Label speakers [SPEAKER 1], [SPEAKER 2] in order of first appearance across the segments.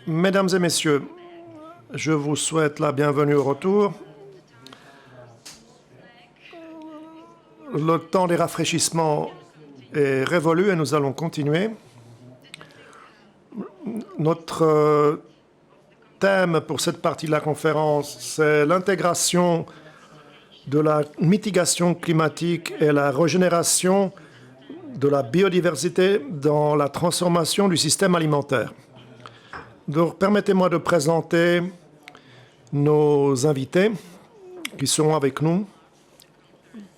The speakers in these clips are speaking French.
[SPEAKER 1] Mesdames et messieurs, je vous souhaite la bienvenue au retour. Le temps des rafraîchissements est révolu et nous allons continuer. Notre thème pour cette partie de la conférence, c'est l'intégration de la mitigation climatique et la régénération de la biodiversité dans la transformation du système alimentaire. Donc, permettez-moi de présenter nos invités qui seront avec nous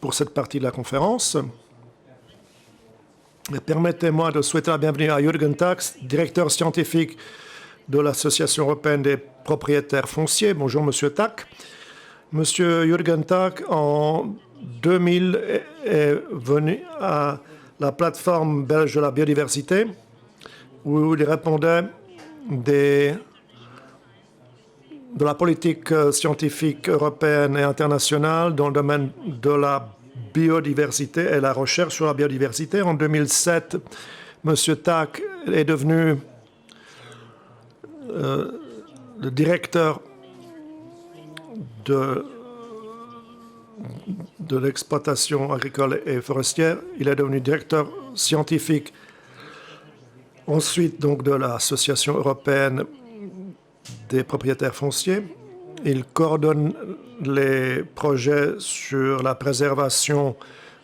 [SPEAKER 1] pour cette partie de la conférence. Permettez-moi de souhaiter la bienvenue à Jürgen Tack, directeur scientifique de l'Association européenne des propriétaires fonciers. Bonjour, Monsieur Tack. Monsieur Jürgen Tack, en 2000, est venu à la plateforme belge de la biodiversité, où il répondait de la politique scientifique européenne et internationale dans le domaine de la biodiversité et la recherche sur la biodiversité. En 2007, M. Tack est devenu le directeur de l'exploitation agricole et forestière. Il est devenu directeur scientifique ensuite donc de l'Association européenne des propriétaires fonciers. Il coordonne les projets sur la préservation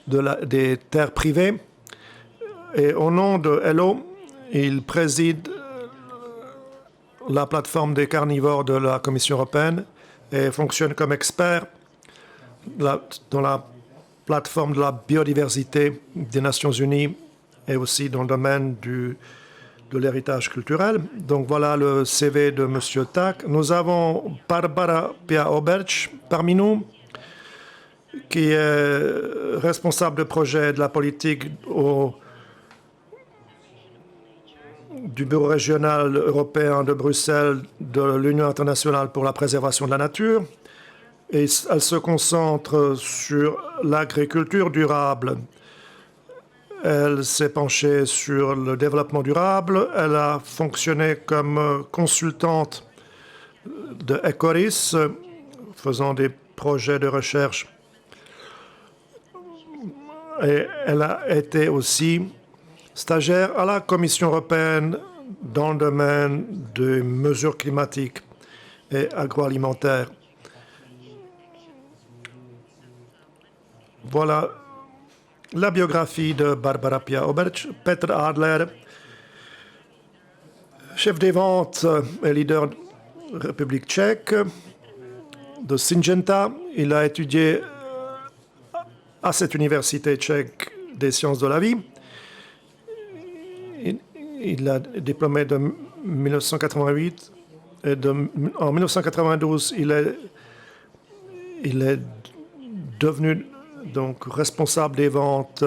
[SPEAKER 1] des terres privées. Et au nom de Hello, il préside la plateforme des carnivores de la Commission européenne et fonctionne comme expert dans la plateforme de la biodiversité des Nations Unies et aussi dans le domaine de l'héritage culturel. Donc voilà le CV de M. Tack. Nous avons Barbara Pia-Oberch parmi nous, qui est responsable de projet de la politique du Bureau régional européen de Bruxelles de l'Union internationale pour la préservation de la nature. Et elle se concentre sur l'agriculture durable. Elle s'est penchée sur le développement durable. Elle a fonctionné comme consultante de Ecoris, faisant des projets de recherche. Et elle a été aussi stagiaire à la Commission européenne dans le domaine des mesures climatiques et agroalimentaires. Voilà la biographie de Barbara Pia-Oberch. Petr Adler, chef des ventes et leader de République tchèque, de Syngenta. Il a étudié à cette université tchèque des sciences de la vie. Il a diplômé de 1988 et en 1992, il est devenu donc responsable des ventes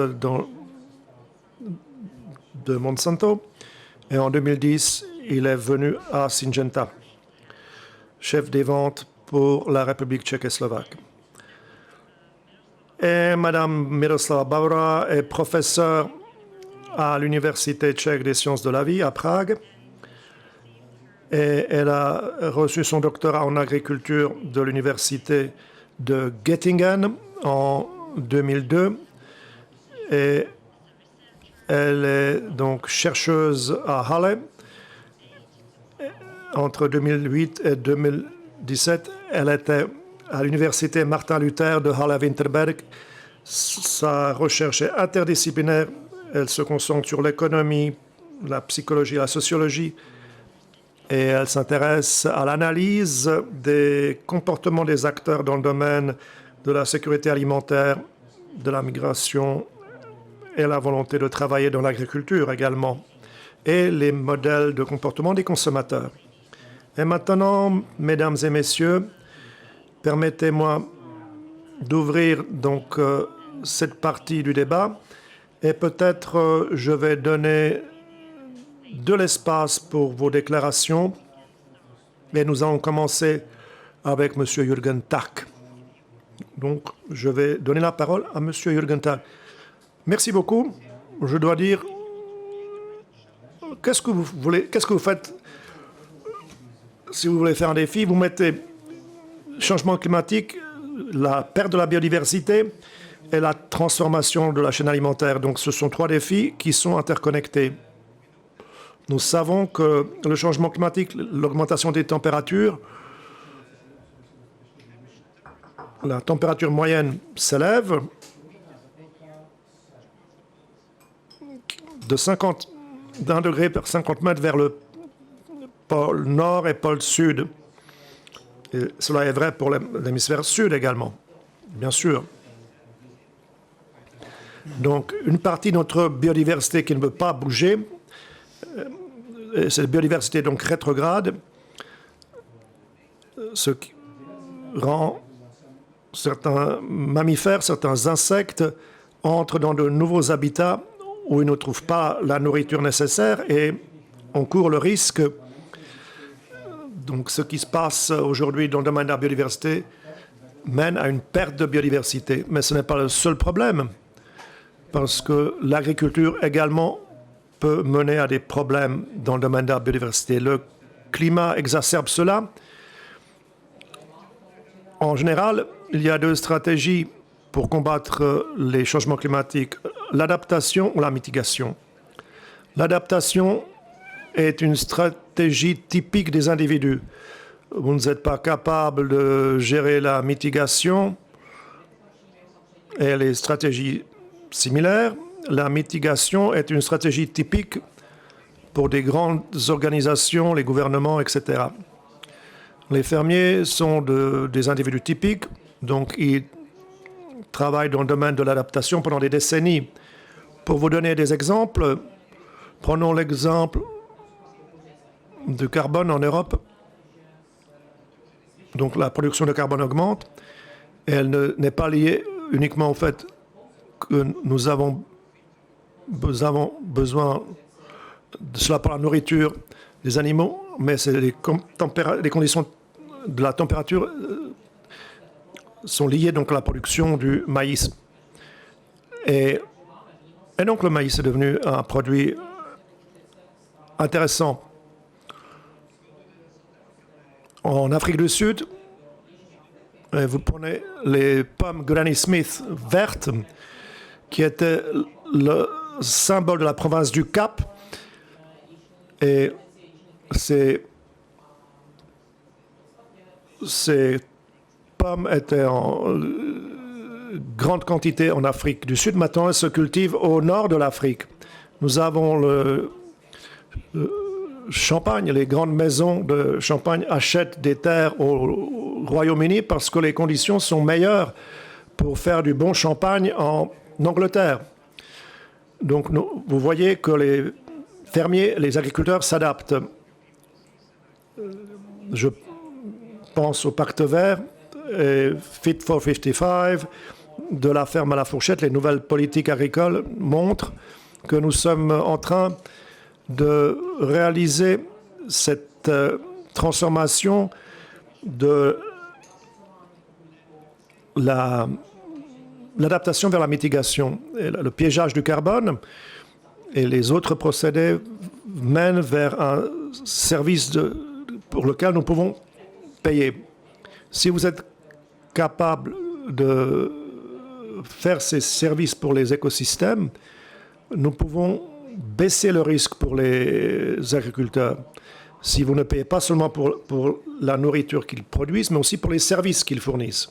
[SPEAKER 1] de Monsanto. Et en 2010, il est venu à Syngenta, chef des ventes pour la République tchécoslovaque. Et Mme Miroslava Baura est professeure à l'Université tchèque des sciences de la vie à Prague. Et elle a reçu son doctorat en agriculture de l'Université de Göttingen en 2002. Et elle est donc chercheuse à Halle. Entre 2008 et 2017, elle était à l'Université Martin Luther de Halle-Winterberg. Sa recherche est interdisciplinaire. Elle se concentre sur l'économie, la psychologie, la sociologie. Et elle s'intéresse à l'analyse des comportements des acteurs dans le domaine de la sécurité alimentaire, de la migration et la volonté de travailler dans l'agriculture également, et les modèles de comportement des consommateurs. Et maintenant, mesdames et messieurs, permettez-moi d'ouvrir donc cette partie du débat et peut-être je vais donner de l'espace pour vos déclarations. Mais nous allons commencer avec M. Jürgen Tack. Donc, je vais donner la parole à M. Jürgen Tack. Merci beaucoup. Je dois dire, qu'est-ce que vous faites si vous voulez faire un défi, vous mettez changement climatique, la perte de la biodiversité et la transformation de la chaîne alimentaire. Donc ce sont 3 défis qui sont interconnectés. Nous savons que le changement climatique, l'augmentation des températures, la température moyenne s'élève d'un degré par 50 mètres vers le pôle nord et pôle sud. Et cela est vrai pour l'hémisphère sud également, bien sûr. Donc, une partie de notre biodiversité qui ne veut pas bouger, cette biodiversité donc rétrograde, ce qui rend certains mammifères, certains insectes entrent dans de nouveaux habitats où ils ne trouvent pas la nourriture nécessaire et on court le risque. Donc ce qui se passe aujourd'hui dans le domaine de la biodiversité mène à une perte de biodiversité. Mais ce n'est pas le seul problème, parce que l'agriculture également peut mener à des problèmes dans le domaine de la biodiversité. Le climat exacerbe cela. En général, il y a 2 stratégies pour combattre les changements climatiques, l'adaptation ou la mitigation. L'adaptation est une stratégie typique des individus. Vous n'êtes pas capable de gérer la mitigation et les stratégies similaires. La mitigation est une stratégie typique pour des grandes organisations, les gouvernements, etc. Les fermiers sont des individus typiques, donc ils travaillent dans le domaine de l'adaptation pendant des décennies. Pour vous donner des exemples, prenons l'exemple du carbone en Europe. Donc la production de carbone augmente et elle n'est pas liée uniquement au fait que nous avons besoin de cela pour la nourriture des animaux, mais c'est les conditions de la température sont liées donc à la production du maïs. Et donc le maïs est devenu un produit intéressant. En Afrique du Sud, vous prenez les pommes Granny Smith vertes, qui étaient le symbole de la province du Cap. Et ces pommes étaient en grande quantité en Afrique du Sud. Maintenant, elles se cultivent au nord de l'Afrique. Nous avons le Champagne, les grandes maisons de Champagne achètent des terres au Royaume-Uni parce que les conditions sont meilleures pour faire du bon champagne en Angleterre. Donc vous voyez que les fermiers, les agriculteurs s'adaptent. Je pense au pacte vert et Fit for 55, de la ferme à la fourchette. Les nouvelles politiques agricoles montrent que nous sommes en train de réaliser cette transformation de l'adaptation vers la mitigation. Et le piégeage du carbone et les autres procédés mènent vers un service pour lequel nous pouvons payer. Si vous êtes capable de faire ces services pour les écosystèmes, nous pouvons baisser le risque pour les agriculteurs. Si vous ne payez pas seulement pour la nourriture qu'ils produisent, mais aussi pour les services qu'ils fournissent.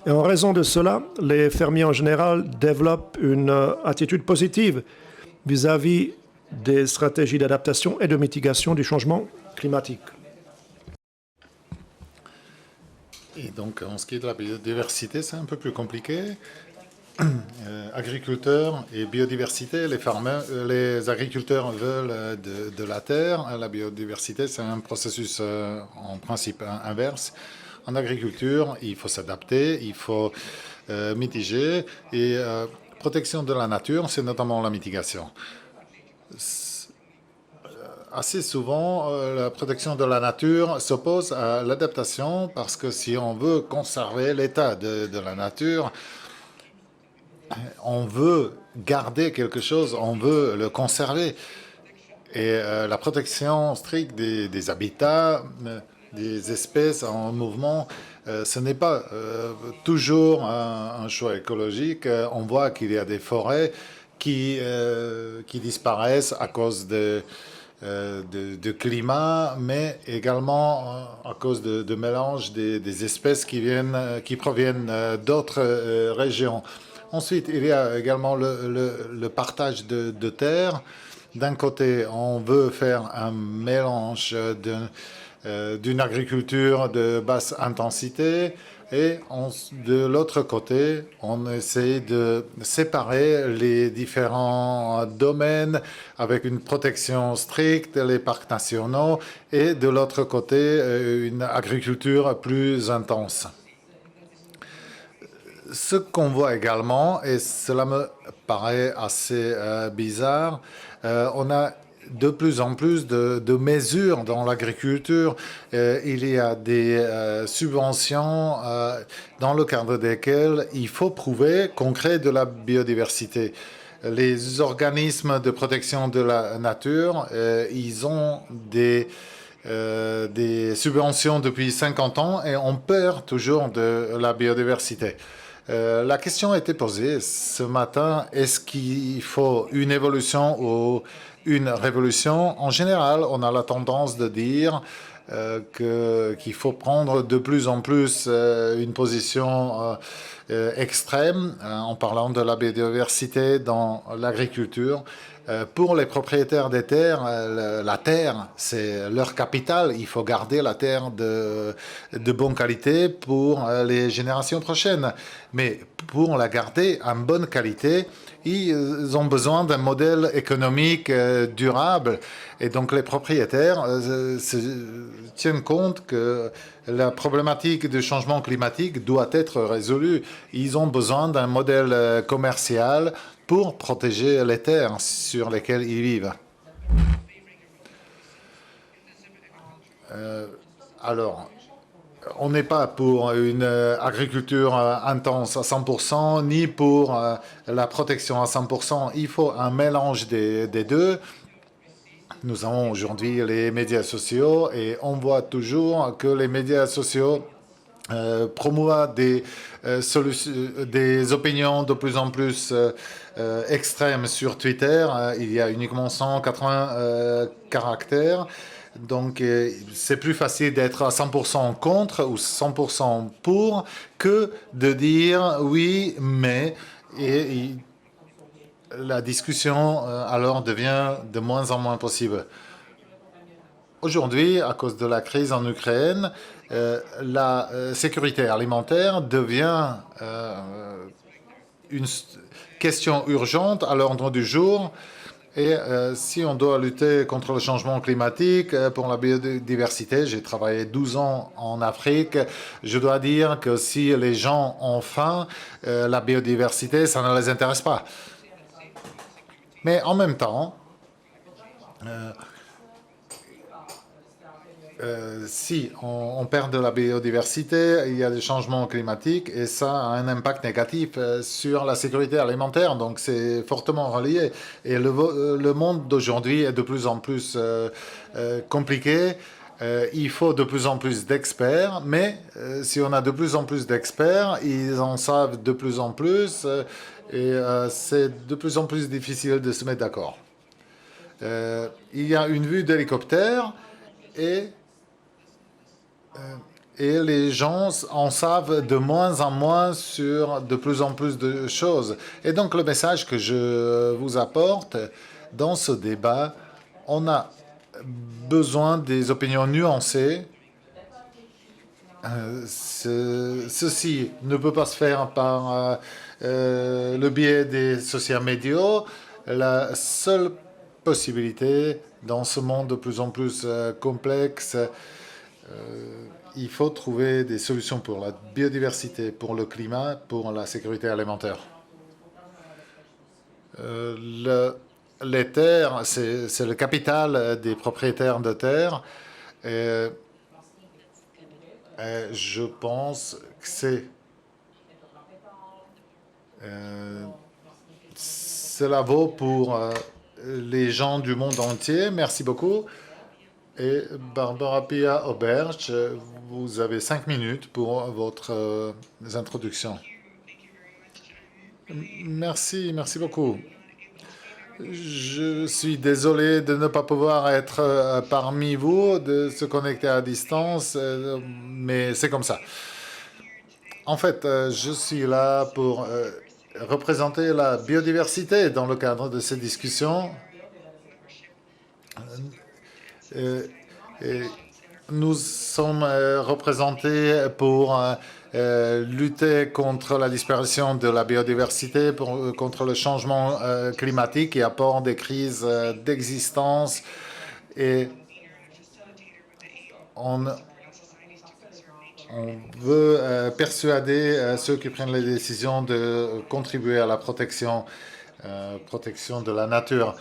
[SPEAKER 1] Et en raison de cela, les fermiers en général développent une attitude positive vis-à-vis des stratégies d'adaptation et de mitigation du changement climatique.
[SPEAKER 2] Et donc, en ce qui est de la biodiversité, c'est un peu plus compliqué. Agriculteurs et biodiversité, les agriculteurs veulent de la terre. La biodiversité, c'est un processus en principe inverse. En agriculture, il faut s'adapter, il faut mitiger. Et protection de la nature, c'est notamment la mitigation. Assez souvent, la protection de la nature s'oppose à l'adaptation parce que si on veut conserver l'état de la nature, on veut garder quelque chose, on veut le conserver. Et la protection stricte des habitats des espèces en mouvement, ce n'est pas toujours un choix écologique. On voit qu'il y a des forêts qui disparaissent à cause de climat, mais également à cause de mélange des espèces qui proviennent d'autres régions. Ensuite, il y a également le partage de terres. D'un côté, on veut faire un mélange d'une agriculture de basse intensité et de l'autre côté, on essaie de séparer les différents domaines avec une protection stricte, les parcs nationaux, et de l'autre côté, une agriculture plus intense. Ce qu'on voit également, et cela me paraît assez bizarre, on a de plus en plus de mesures dans l'agriculture. Il y a des subventions dans le cadre desquelles il faut prouver qu'on crée de la biodiversité. Les organismes de protection de la nature, ils ont des subventions depuis 50 ans et on perd toujours de la biodiversité. La question a été posée ce matin, est-ce qu'il faut une évolution ou une révolution? En général, on a la tendance de dire qu'il faut prendre de plus en plus une position extrême en parlant de la biodiversité dans l'agriculture. Pour les propriétaires des terres, la terre, c'est leur capital. Il faut garder la terre de bonne qualité pour les générations prochaines. Mais pour la garder en bonne qualité, ils ont besoin d'un modèle économique durable. Et donc les propriétaires tiennent compte que la problématique du changement climatique doit être résolue. Ils ont besoin d'un modèle commercial pour protéger les terres sur lesquelles ils vivent. Alors, on n'est pas pour une agriculture intense à 100%, ni pour la protection à 100%. Il faut un mélange des deux. Nous avons aujourd'hui les médias sociaux et on voit toujours que les médias sociaux promouvoient des opinions de plus en plus extrêmes sur Twitter. Il y a uniquement 180 caractères. Donc, c'est plus facile d'être à 100% contre ou 100% pour que de dire oui, mais... Et la discussion alors devient de moins en moins possible. Aujourd'hui, à cause de la crise en Ukraine, la sécurité alimentaire devient une question urgente à l'ordre du jour. Et si on doit lutter contre le changement climatique, pour la biodiversité, j'ai travaillé 12 ans en Afrique, je dois dire que si les gens ont faim, la biodiversité, ça ne les intéresse pas. Mais en même temps, si on perd de la biodiversité, il y a des changements climatiques et ça a un impact négatif sur la sécurité alimentaire. Donc c'est fortement relié. Et le monde d'aujourd'hui est de plus en plus compliqué. Il faut de plus en plus d'experts, mais si on a de plus en plus d'experts, ils en savent de plus en plus et c'est de plus en plus difficile de se mettre d'accord. Il y a une vue d'hélicoptère et les gens en savent de moins en moins sur de plus en plus de choses. Et donc le message que je vous apporte dans ce débat, on a besoin des opinions nuancées. Ceci ne peut pas se faire par le biais des social médias. La seule possibilité dans ce monde de plus en plus complexe, il faut trouver des solutions pour la biodiversité, pour le climat, pour la sécurité alimentaire. Les terres, c'est le capital des propriétaires de terres. Je pense que cela vaut pour les gens du monde entier. Merci beaucoup. Et Barbara Pia Auberge, vous avez 5 minutes pour votre introduction. Merci beaucoup. Je suis désolé de ne pas pouvoir être parmi vous, de se connecter à distance, mais c'est comme ça. En fait, je suis là pour représenter la biodiversité dans le cadre de ces discussions. Nous sommes représentés pour lutter contre la disparition de la biodiversité, contre le changement climatique qui apporte des crises d'existence. Et on veut persuader ceux qui prennent les décisions de contribuer à la protection de la nature.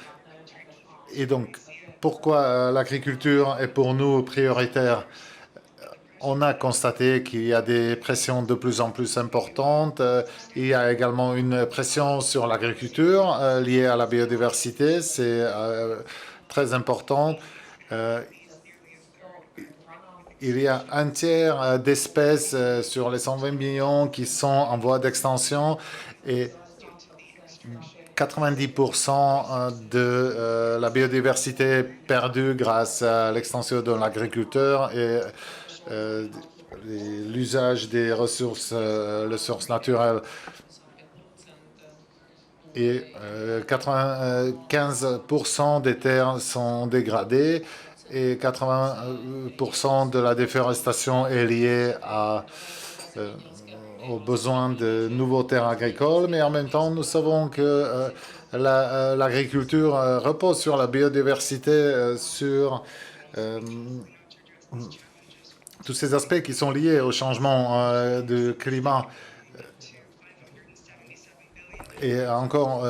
[SPEAKER 2] Et donc, pourquoi l'agriculture est pour nous prioritaire? On a constaté qu'il y a des pressions de plus en plus importantes. Il y a également une pression sur l'agriculture liée à la biodiversité. C'est très important. Il y a un tiers d'espèces sur les 120 millions qui sont en voie d'extinction et 90% de la biodiversité perdue grâce à l'extension de l'agriculture et l'usage des ressources naturelles. Et 95% des terres sont dégradées et 80% de la déforestation est liée aux besoins de nouveaux terres agricoles, mais en même temps, nous savons que l'agriculture repose sur la biodiversité, sur tous ces aspects qui sont liés au changement de climat. Et encore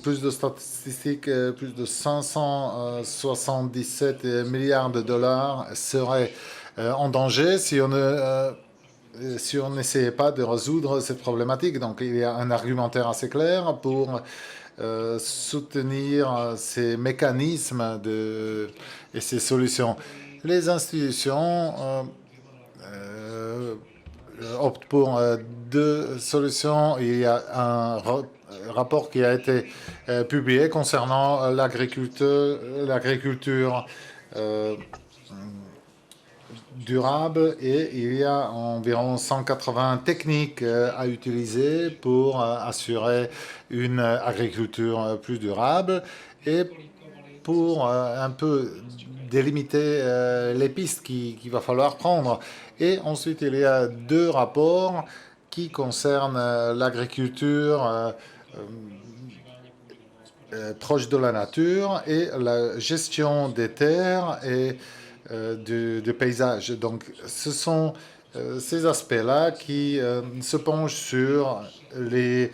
[SPEAKER 2] plus de statistiques, plus de 577 milliards de dollars seraient en danger si on n'essayait pas de résoudre cette problématique. Donc il y a un argumentaire assez clair pour soutenir ces mécanismes et ces solutions. Les institutions optent pour deux solutions. Il y a un rapport qui a été publié concernant l'agriculture durable et il y a environ 180 techniques à utiliser pour assurer une agriculture plus durable et pour un peu délimiter les pistes qu'il va falloir prendre. Et ensuite, il y a deux rapports qui concernent l'agriculture proche de la nature et la gestion des terres et du paysage. Donc, ce sont ces aspects-là qui se penchent sur les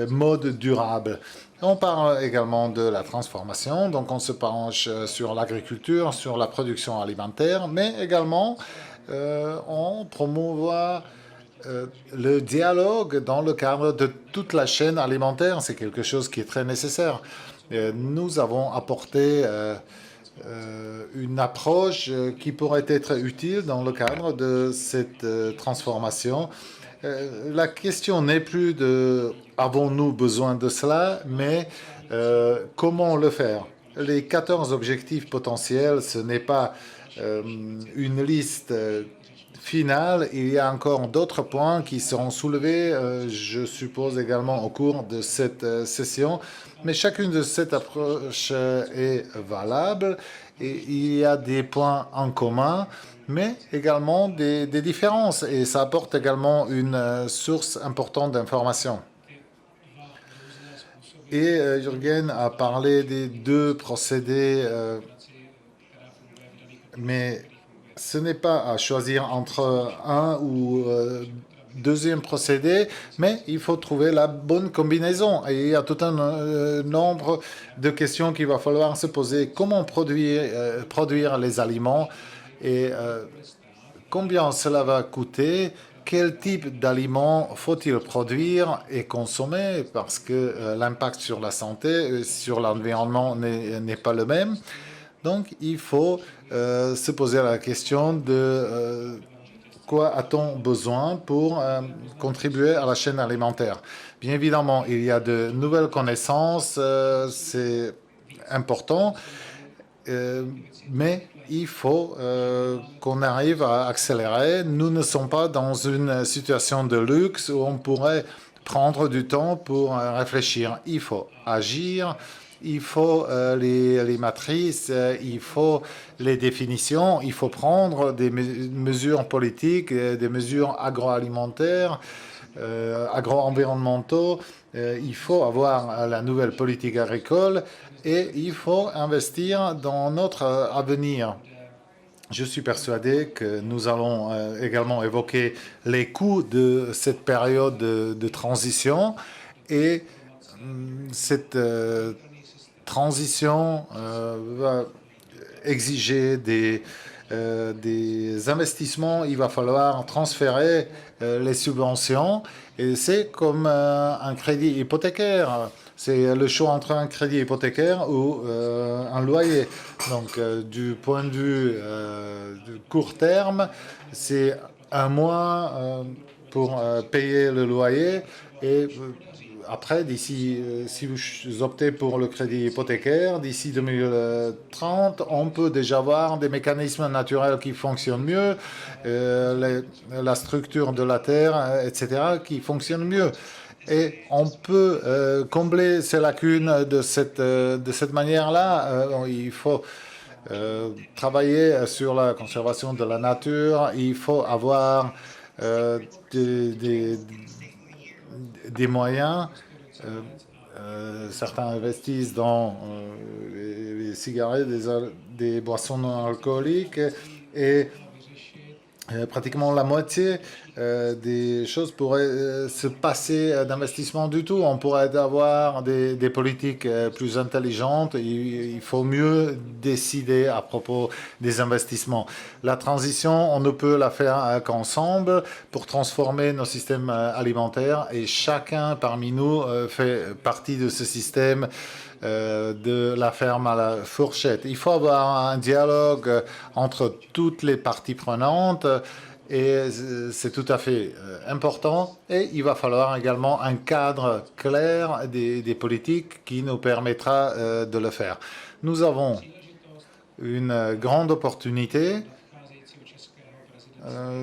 [SPEAKER 2] modes durables. On parle également de la transformation, donc on se penche sur l'agriculture, sur la production alimentaire, mais également on promouvoit le dialogue dans le cadre de toute la chaîne alimentaire. C'est quelque chose qui est très nécessaire. Nous avons apporté une approche qui pourrait être utile dans le cadre de cette transformation. La question n'est plus de avons-nous besoin de cela, mais comment le faire. Les 14 objectifs potentiels, ce n'est pas une liste finale. Il y a encore d'autres points qui seront soulevés, je suppose également au cours de cette session. Mais chacune de ces approches est valable et il y a des points en commun, mais également des différences. Et ça apporte également une source importante d'informations. Et Jürgen a parlé des deux procédés, mais ce n'est pas à choisir entre un ou deuxième procédé, mais il faut trouver la bonne combinaison. Et il y a tout un nombre de questions qu'il va falloir se poser. Comment produire les aliments et combien cela va coûter? Quel type d'aliments faut-il produire et consommer? Parce que l'impact sur la santé, sur l'environnement n'est pas le même. Donc, il faut se poser la question de quoi a-t-on besoin pour contribuer à la chaîne alimentaire. Bien évidemment, il y a de nouvelles connaissances, c'est important, mais il faut qu'on arrive à accélérer. Nous ne sommes pas dans une situation de luxe où on pourrait prendre du temps pour réfléchir. Il faut agir, il faut les matrices, il faut les définitions, il faut prendre des mesures politiques, des mesures agroalimentaires, agro-environnementaux. Il faut avoir la nouvelle politique agricole et il faut investir dans notre avenir. Je suis persuadé que nous allons également évoquer les coûts de cette période de transition et cette transition va exiger des investissements. Il va falloir transférer les subventions et c'est comme un crédit hypothécaire. C'est le choix entre un crédit hypothécaire ou un loyer. Donc, du point de vue de court terme, c'est un mois pour payer le loyer. Et après, d'ici, si vous optez pour le crédit hypothécaire, d'ici 2030, on peut déjà voir des mécanismes naturels qui fonctionnent mieux, la structure de la terre, etc., qui fonctionne mieux. Et on peut combler ces lacunes de cette manière-là. Il faut travailler sur la conservation de la nature. Il faut avoir des moyens. Certains investissent dans les cigarettes, des boissons non alcooliques et pratiquement la moitié des choses pourraient se passer d'investissement du tout. On pourrait avoir des politiques plus intelligentes. Il faut mieux décider à propos des investissements. La transition, on ne peut la faire qu'ensemble pour transformer nos systèmes alimentaires et chacun parmi nous fait partie de ce système de la ferme à la fourchette. Il faut avoir un dialogue entre toutes les parties prenantes et c'est tout à fait important. Et il va falloir également un cadre clair des politiques qui nous permettra de le faire. Nous avons une grande opportunité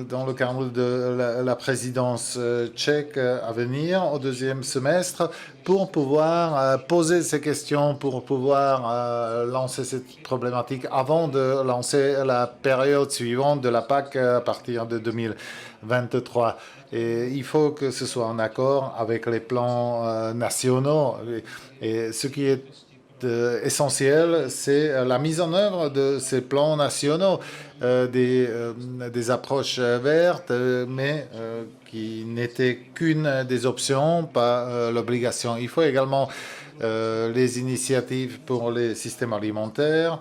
[SPEAKER 2] dans le cadre de la présidence tchèque à venir au deuxième semestre pour pouvoir poser ces questions, pour pouvoir lancer cette problématique avant de lancer la période suivante de la PAC à partir de 2023. Et il faut que ce soit en accord avec les plans nationaux. Et ce qui est essentiel, c'est la mise en œuvre de ces plans nationaux, des approches vertes, mais qui n'étaient qu'une des options, pas l'obligation. Il faut également les initiatives pour les systèmes alimentaires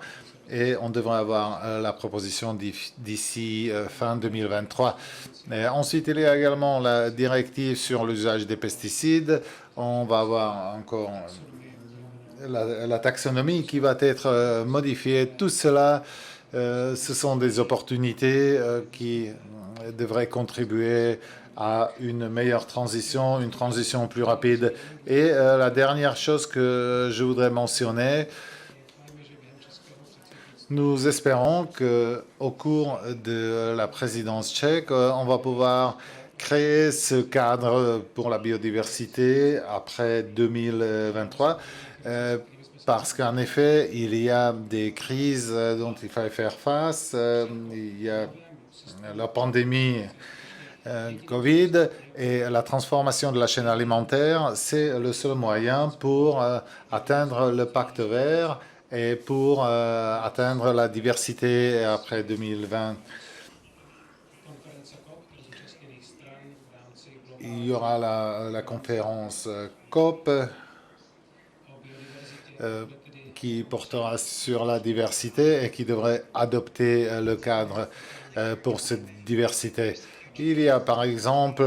[SPEAKER 2] et on devrait avoir la proposition d'ici fin 2023. Ensuite, il y a également la directive sur l'usage des pesticides. On va avoir encore la taxonomie qui va être modifiée. Tout cela, ce sont des opportunités qui devraient contribuer à une meilleure transition, une transition plus rapide. Et la dernière chose que je voudrais mentionner, nous espérons qu'au cours de la présidence tchèque, on va pouvoir créer ce cadre pour la biodiversité après 2023. Parce qu'en effet, il y a des crises dont il fallait faire face. Il y a la pandémie Covid et la transformation de la chaîne alimentaire. C'est le seul moyen pour atteindre le pacte vert et pour atteindre la diversité après 2020. Il y aura la conférence COP qui portera sur la diversité et qui devrait adopter le cadre pour cette diversité. Il y a par exemple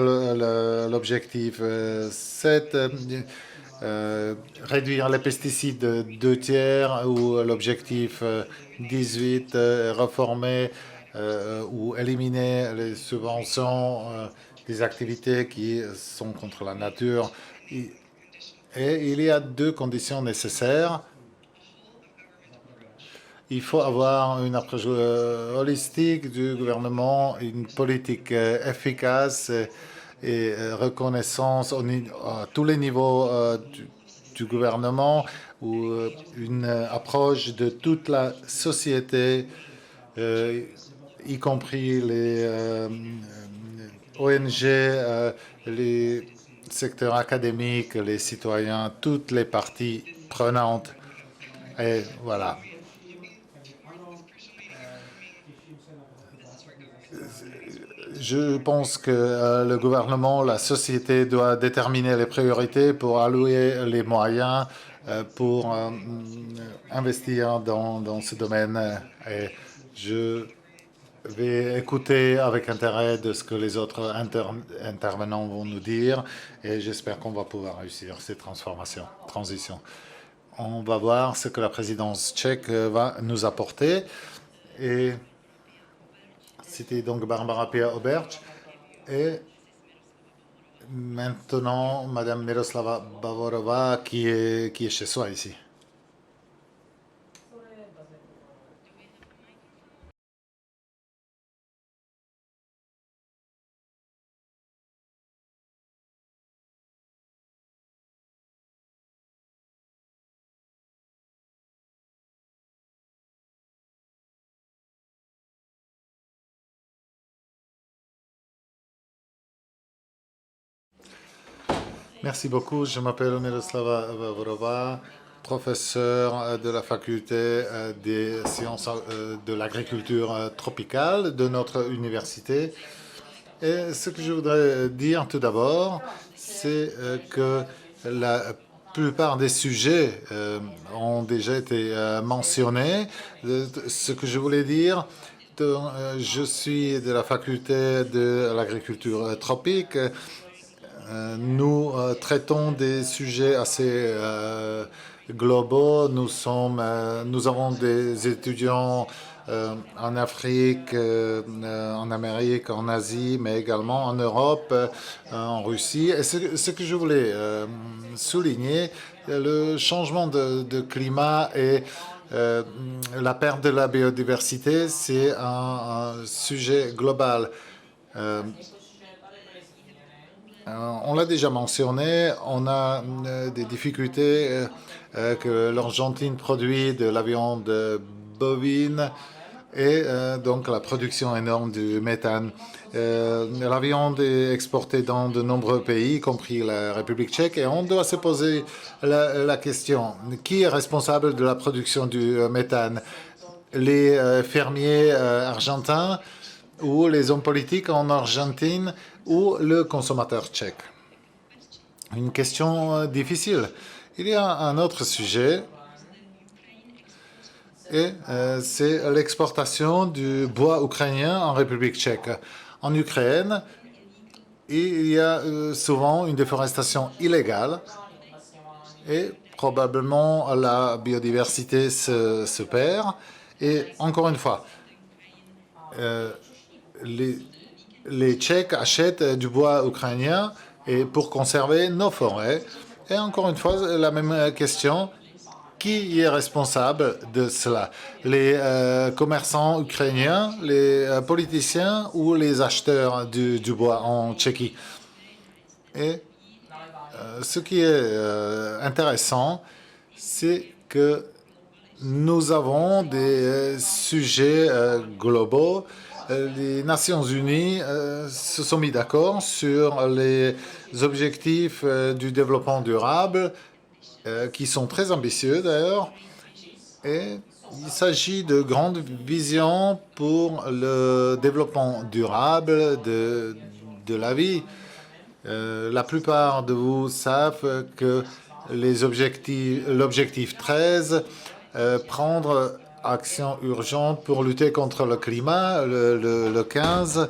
[SPEAKER 2] l'objectif 7 réduire les pesticides de 2/3 ou l'objectif 18, reformer ou éliminer les subventions des activités qui sont contre la nature. Et il y a 2 conditions nécessaires. Il faut avoir une approche holistique du gouvernement, une politique efficace et reconnaissance à tous les niveaux du gouvernement, ou une approche de toute la société, y compris les ONG, les secteurs académiques, les citoyens, toutes les parties prenantes. Et voilà. Je pense que le gouvernement, la société doit déterminer les priorités pour allouer les moyens pour investir dans ce domaine. Et je vais écouter avec intérêt de ce que les autres intervenants vont nous dire, et j'espère qu'on va pouvoir réussir cette transition. On va voir ce que la présidence tchèque va nous apporter. Et c'était donc Barbara Pia-Oberch. Et maintenant, Madame Miroslava Bavorova, qui est chez soi ici. Merci beaucoup. Je m'appelle Miroslava Bavorova, professeur de la faculté des sciences de l'agriculture tropicale de notre université. Et ce que je voudrais dire tout d'abord, c'est que la plupart des sujets ont déjà été mentionnés. Ce que je voulais dire, je suis de la faculté de l'agriculture tropique. Nous traitons des sujets assez globaux. Nous avons des étudiants en Afrique, en Amérique, en Asie, mais également en Europe, en Russie. Et ce que je voulais souligner, le changement de climat et la perte de la biodiversité, c'est un sujet global. On l'a déjà mentionné, on a des difficultés que l'Argentine produit de la viande bovine et donc la production énorme du méthane. La viande est exportée dans de nombreux pays, y compris la République tchèque, et on doit se poser la question, qui est responsable de la production du méthane? Les fermiers argentins ou les hommes politiques en Argentine ou le consommateur tchèque? Une question difficile. Il y a un autre sujet, et c'est l'exportation du bois ukrainien en République tchèque. En Ukraine, il y a souvent une déforestation illégale et probablement la biodiversité se perd. Et encore une fois, les Tchèques achètent du bois ukrainien et pour conserver nos forêts. Et encore une fois, la même question, qui est responsable de cela? Les commerçants ukrainiens, les politiciens ou les acheteurs du bois en Tchéquie? Et ce qui est intéressant, c'est que nous avons des sujets globaux. Les Nations Unies se sont mis d'accord sur les objectifs du développement durable, qui sont très ambitieux d'ailleurs. Et il s'agit de grandes visions pour le développement durable de la vie. La plupart de vous savent que l'objectif 13, prendre action urgente pour lutter contre le climat, le 15,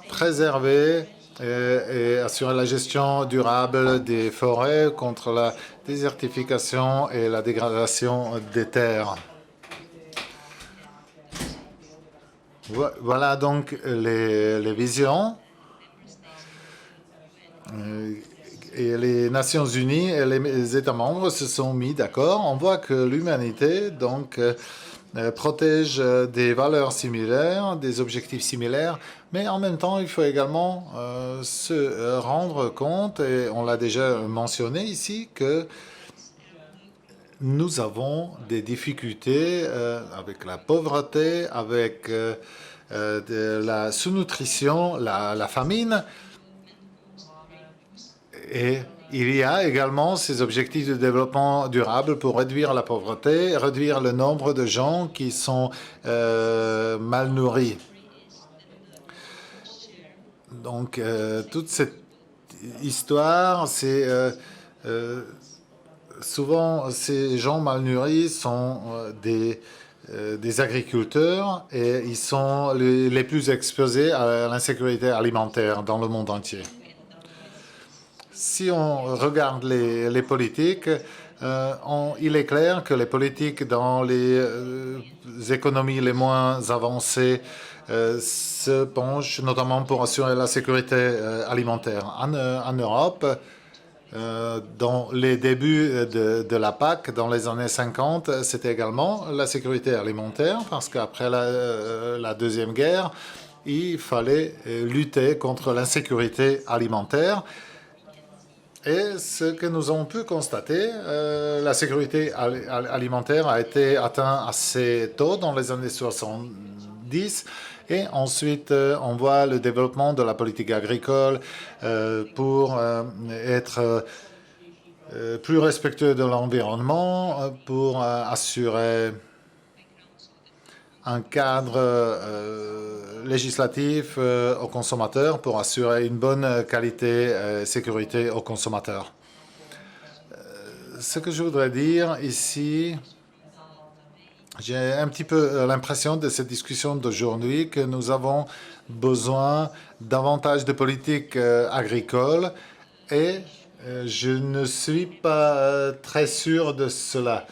[SPEAKER 2] préserver et assurer la gestion durable des forêts contre la désertification et la dégradation des terres. Voilà donc les visions. Et les Nations Unies et les États membres se sont mis d'accord. On voit que l'humanité donc protège des valeurs similaires, des objectifs similaires, mais en même temps, il faut également se rendre compte, et on l'a déjà mentionné ici, que nous avons des difficultés avec la pauvreté, avec de la sous-nutrition, la famine. Et il y a également ces objectifs de développement durable pour réduire la pauvreté, réduire le nombre de gens qui sont mal nourris. Donc, toute cette histoire, c'est souvent ces gens mal nourris sont des agriculteurs et ils sont les plus exposés à l'insécurité alimentaire dans le monde entier. Si on regarde les politiques, il est clair que les politiques dans les économies les moins avancées se penchent notamment pour assurer la sécurité alimentaire. En Europe, dans les débuts de la PAC, dans les années 50, c'était également la sécurité alimentaire, parce qu'après la Deuxième Guerre, il fallait lutter contre l'insécurité alimentaire. Et ce que nous avons pu constater, la sécurité alimentaire a été atteinte assez tôt, dans les années 70. Et ensuite, on voit le développement de la politique agricole pour être plus respectueux de l'environnement, pour assurer un cadre législatif aux consommateurs, pour assurer une bonne qualité et sécurité aux consommateurs. Ce que je voudrais dire ici, j'ai un petit peu l'impression de cette discussion d'aujourd'hui que nous avons besoin davantage de politique agricole et je ne suis pas très sûr de cela.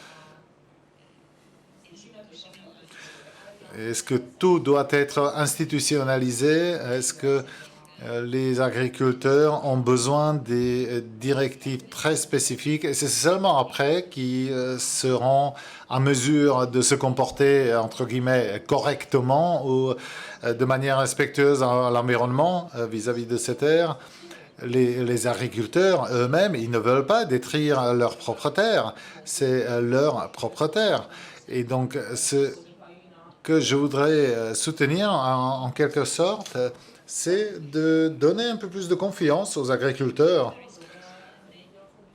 [SPEAKER 2] Est-ce que tout doit être institutionnalisé? Est-ce que les agriculteurs ont besoin des directives très spécifiques et c'est seulement après qu'ils seront en mesure de se comporter, entre guillemets, correctement ou de manière respectueuse à l'environnement vis-à-vis de cette terre? Les agriculteurs eux-mêmes, ils ne veulent pas détruire leur propre terre. C'est leur propre terre. Et donc, ce que je voudrais soutenir en quelque sorte, c'est de donner un peu plus de confiance aux agriculteurs,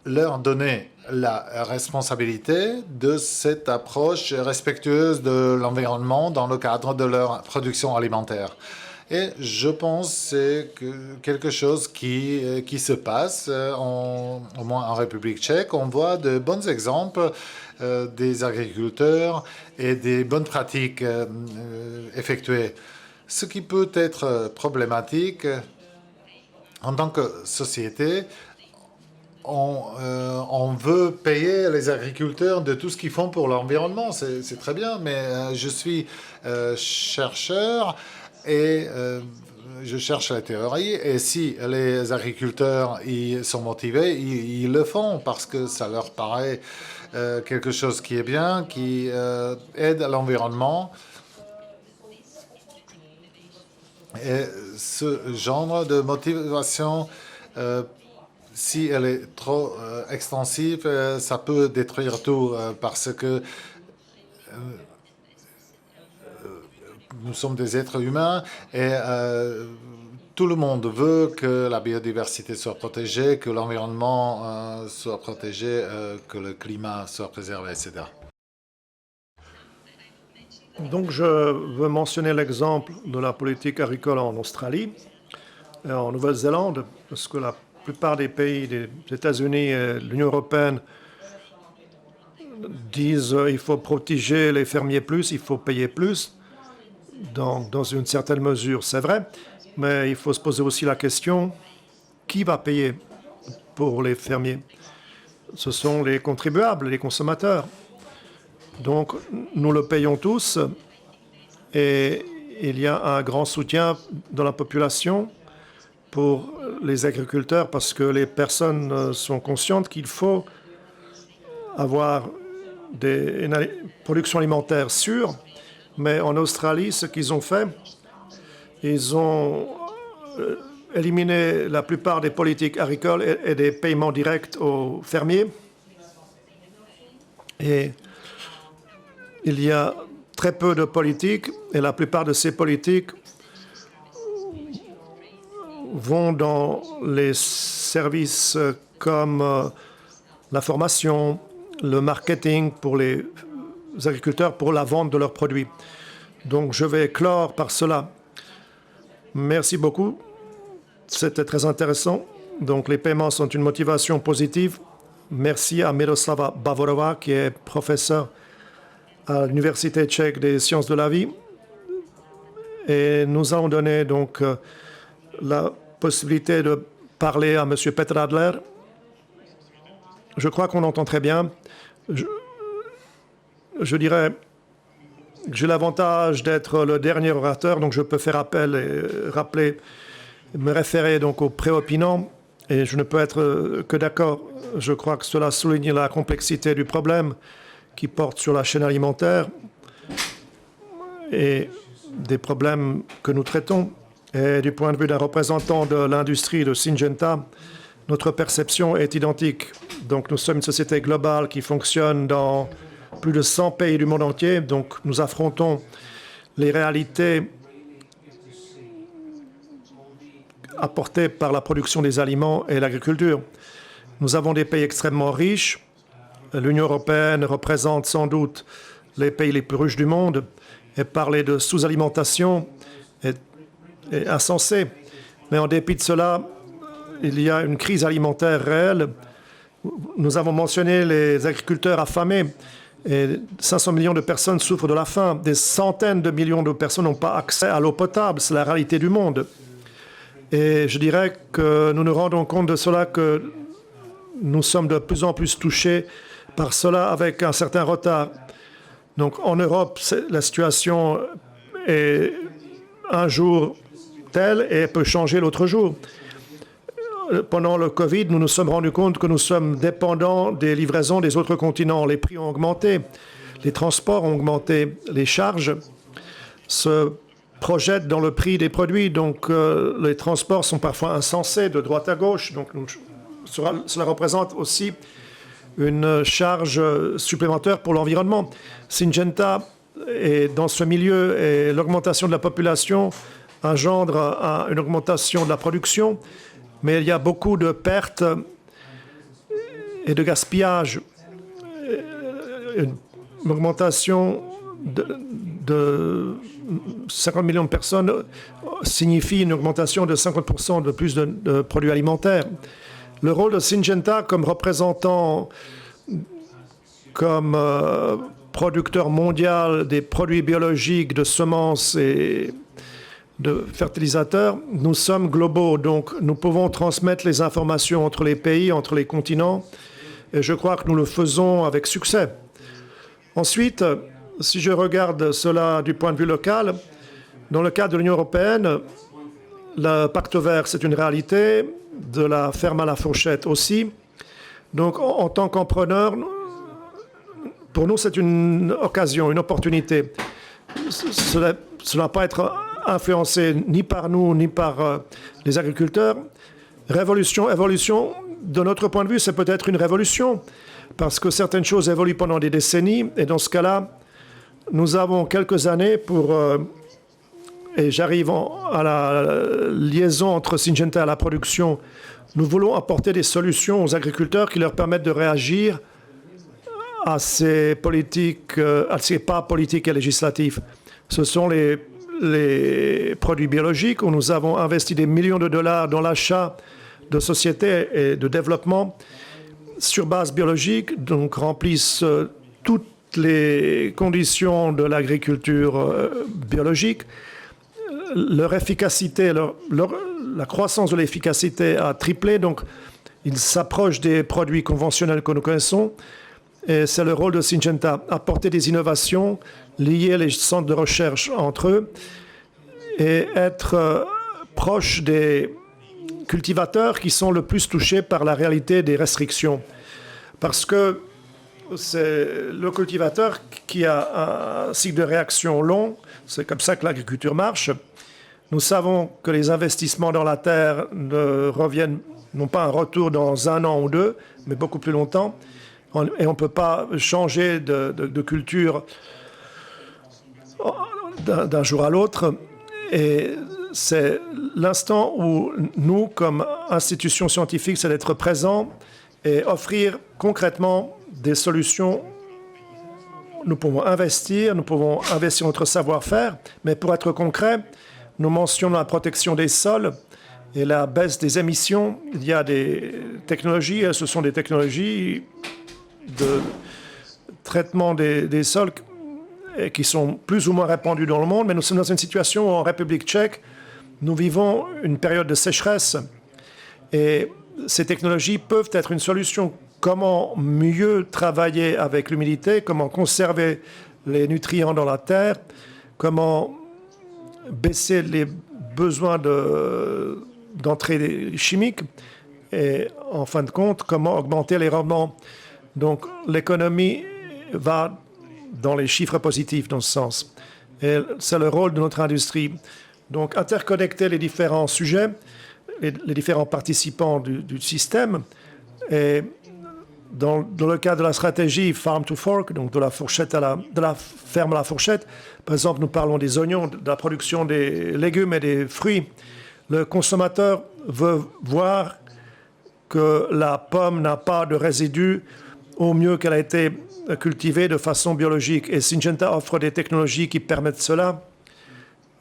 [SPEAKER 2] leur donner la responsabilité de cette approche respectueuse de l'environnement dans le cadre de leur production alimentaire. Et je pense que c'est quelque chose qui se passe, au moins en République tchèque. On voit de bons exemples des agriculteurs et des bonnes pratiques effectuées. Ce qui peut être problématique en tant que société, on veut payer les agriculteurs de tout ce qu'ils font pour l'environnement. C'est très bien, mais je suis chercheur et je cherche la théorie. Et si les agriculteurs ils sont motivés, ils le font parce que ça leur paraît quelque chose qui est bien, qui aide à l'environnement. Et ce genre de motivation, si elle est trop extensive, ça peut détruire tout parce que nous sommes des êtres humains et tout le monde veut que la biodiversité soit protégée, que l'environnement soit protégé, que le climat soit préservé, etc.
[SPEAKER 1] Donc, je veux mentionner l'exemple de la politique agricole en Australie et en Nouvelle-Zélande, parce que la plupart des pays des États-Unis et l'Union européenne disent qu'il faut protéger les fermiers plus, il faut payer plus. dans une certaine mesure, c'est vrai, mais il faut se poser aussi la question, qui va payer pour les fermiers? Ce sont les contribuables, les consommateurs. Donc, nous le payons tous et il y a un grand soutien dans la population pour les agriculteurs parce que les personnes sont conscientes qu'il faut avoir une production alimentaire sûre. Mais en Australie, ce qu'ils ont fait, ils ont éliminé la plupart des politiques agricoles et des paiements directs aux fermiers. Et il y a très peu de politiques et la plupart de ces politiques vont dans les services comme la formation, le marketing pour les agriculteurs pour la vente de leurs produits. Donc je vais clore par cela. Merci beaucoup. C'était très intéressant. Donc les paiements sont une motivation positive. Merci à Miroslava Bavorova, qui est professeure à l'Université tchèque des sciences de la vie. Et nous allons donner donc la possibilité de parler à M. Petr Adler. Je crois qu'on entend très bien. Je dirais que j'ai l'avantage d'être le dernier orateur, donc je peux faire appel et rappeler, me référer donc aux préopinants, et je ne peux être que d'accord. Je crois que cela souligne la complexité du problème qui porte sur la chaîne alimentaire et des problèmes que nous traitons. Et du point de vue d'un représentant de l'industrie de Syngenta, notre perception est identique. Donc nous sommes une société globale qui fonctionne dans plus de 100 pays du monde entier. Donc nous affrontons les réalités apportées par la production des aliments et l'agriculture. Nous avons des pays extrêmement riches. L'Union européenne représente sans doute les pays les plus riches du monde. Et parler de sous-alimentation est insensé. Mais en dépit de cela, il y a une crise alimentaire réelle. Nous avons mentionné les agriculteurs affamés. Et 500 millions de personnes souffrent de la faim. Des centaines de millions de personnes n'ont pas accès à l'eau potable. C'est la réalité du monde. Et je dirais que nous nous rendons compte de cela que nous sommes de plus en plus touchés par cela avec un certain retard. Donc en Europe, la situation est un jour telle et peut changer l'autre jour. Pendant le Covid, nous nous sommes rendus compte que nous sommes dépendants des livraisons des autres continents. Les prix ont augmenté, les transports ont augmenté, les charges se projettent dans le prix des produits. Donc les transports sont parfois insensés de droite à gauche. Donc cela représente aussi une charge supplémentaire pour l'environnement. Syngenta est dans ce milieu et l'augmentation de la population engendre une augmentation de la production. Mais il y a beaucoup de pertes et de gaspillage. Une augmentation de 50 millions de personnes signifie une augmentation de 50% de plus de produits alimentaires. Le rôle de Syngenta comme représentant, comme producteur mondial des produits biologiques, de semences et de fertilisateurs, nous sommes globaux, donc nous pouvons transmettre les informations entre les pays, entre les continents, et je crois que nous le faisons avec succès. Ensuite, si je regarde cela du point de vue local, dans le cadre de l'Union européenne, le pacte vert, c'est une réalité, de la ferme à la fourchette aussi. Donc, en tant qu'entrepreneur, pour nous, c'est une occasion, une opportunité. Cela ne va pas être influencé ni par nous, ni par les agriculteurs. Révolution, évolution, de notre point de vue, c'est peut-être une révolution, parce que certaines choses évoluent pendant des décennies, et dans ce cas-là, nous avons quelques années pour... et j'arrive à la liaison entre Syngenta et la production. Nous voulons apporter des solutions aux agriculteurs qui leur permettent de réagir à ces politiques, à ces pas politiques et législatifs. Ce sont les produits biologiques où nous avons investi des millions de dollars dans l'achat de sociétés et de développement sur base biologique, donc remplissent toutes les conditions de l'agriculture biologique, leur efficacité, la croissance de l'efficacité a triplé, donc ils s'approchent des produits conventionnels que nous connaissons. Et c'est le rôle de Syngenta, apporter des innovations, lier les centres de recherche entre eux et être proche des cultivateurs qui sont le plus touchés par la réalité des restrictions. Parce que c'est le cultivateur qui a un cycle de réaction long, c'est comme ça que l'agriculture marche. Nous savons que les investissements dans la terre n'ont pas un retour dans 1 an ou 2, mais beaucoup plus longtemps. Et on ne peut pas changer de culture d'un jour à l'autre. Et c'est l'instant où nous, comme institution scientifique, c'est d'être présents et offrir concrètement des solutions. Nous pouvons investir notre savoir-faire, mais pour être concret, nous mentionnons la protection des sols et la baisse des émissions. Il y a des technologies, ce sont des technologies de traitement des sols qui sont plus ou moins répandues dans le monde, mais nous sommes dans une situation où, en République tchèque, nous vivons une période de sécheresse et ces technologies peuvent être une solution. Comment mieux travailler avec l'humidité, comment conserver les nutriments dans la terre, comment baisser les besoins d'entrée chimique et, en fin de compte, comment augmenter les rendements. Donc, l'économie va dans les chiffres positifs dans ce sens. Et c'est le rôle de notre industrie. Donc, interconnecter les différents sujets, les différents participants du système. Et dans le cas de la stratégie Farm to Fork, donc de la ferme à la fourchette, par exemple, nous parlons des oignons, de la production des légumes et des fruits. Le consommateur veut voir que la pomme n'a pas de résidus au mieux qu'elle a été cultivée de façon biologique. Et Syngenta offre des technologies qui permettent cela.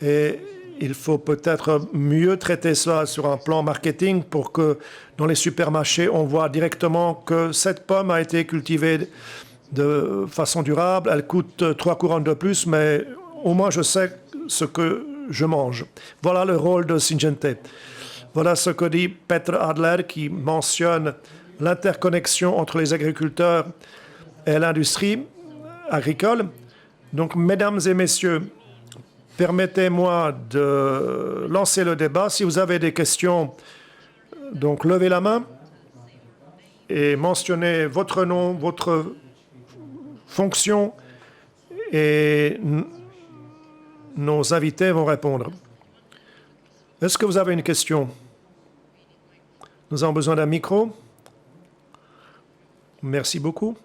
[SPEAKER 1] Et il faut peut-être mieux traiter cela sur un plan marketing pour que dans les supermarchés, on voit directement que cette pomme a été cultivée de façon durable. Elle coûte 3 couronnes de plus, mais au moins je sais ce que je mange. Voilà le rôle de Syngenta. Voilà ce que dit Petr Adler qui mentionne l'interconnexion entre les agriculteurs et l'industrie agricole. Donc, mesdames et messieurs, permettez-moi de lancer le débat. Si vous avez des questions, donc levez la main et mentionnez votre nom, votre fonction et nos invités vont répondre. Est-ce que vous avez une question? Nous avons besoin d'un micro. Merci beaucoup.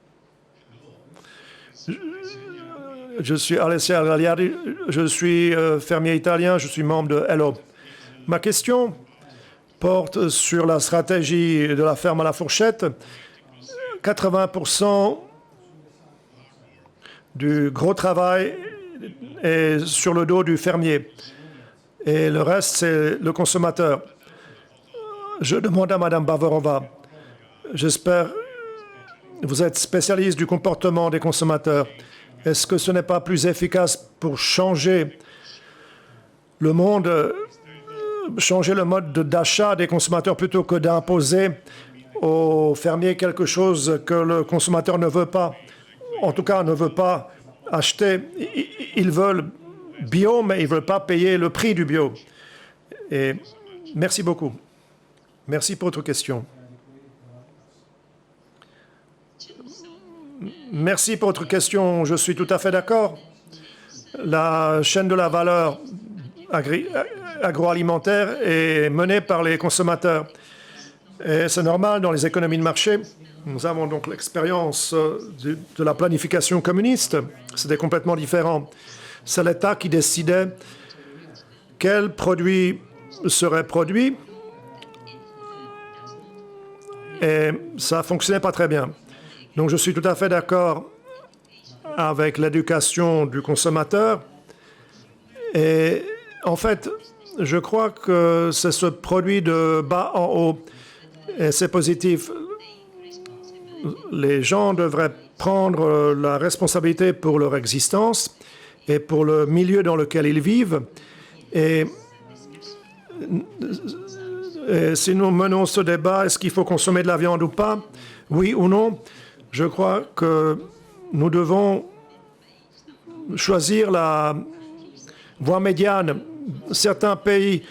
[SPEAKER 1] Je suis Alessia Gagliardi, je suis fermier italien, je suis membre de Hello. Ma question porte sur la stratégie de la ferme à la fourchette. 80% du gros travail est sur le dos du fermier et le reste, c'est le consommateur. Je demande à Mme Bavarova, j'espère vous êtes spécialiste du comportement des consommateurs. Est-ce que ce n'est pas plus efficace pour changer le monde, changer le mode d'achat des consommateurs plutôt que d'imposer aux fermiers quelque chose que le consommateur ne veut pas? En tout cas, ne veut pas acheter. Ils veulent bio, mais ils ne veulent pas payer le prix du bio. Et merci beaucoup. Merci pour votre question. Merci pour votre question. Je suis tout à fait d'accord. La chaîne de la valeur agroalimentaire est menée par les consommateurs. Et c'est normal dans les économies de marché. Nous avons donc l'expérience de la planification communiste. C'était complètement différent. C'est l'État qui décidait quels produits seraient produits. Et ça ne fonctionnait pas très bien. Donc je suis tout à fait d'accord avec l'éducation du consommateur. Et en fait, je crois que c'est ce produit de bas en haut. Et c'est positif. Les gens devraient prendre la responsabilité pour leur existence et pour le milieu dans lequel ils vivent. Et si nous menons ce débat, est-ce qu'il faut consommer de la viande ou pas? Oui ou non? Je crois que nous devons choisir la voie médiane. Certains pays,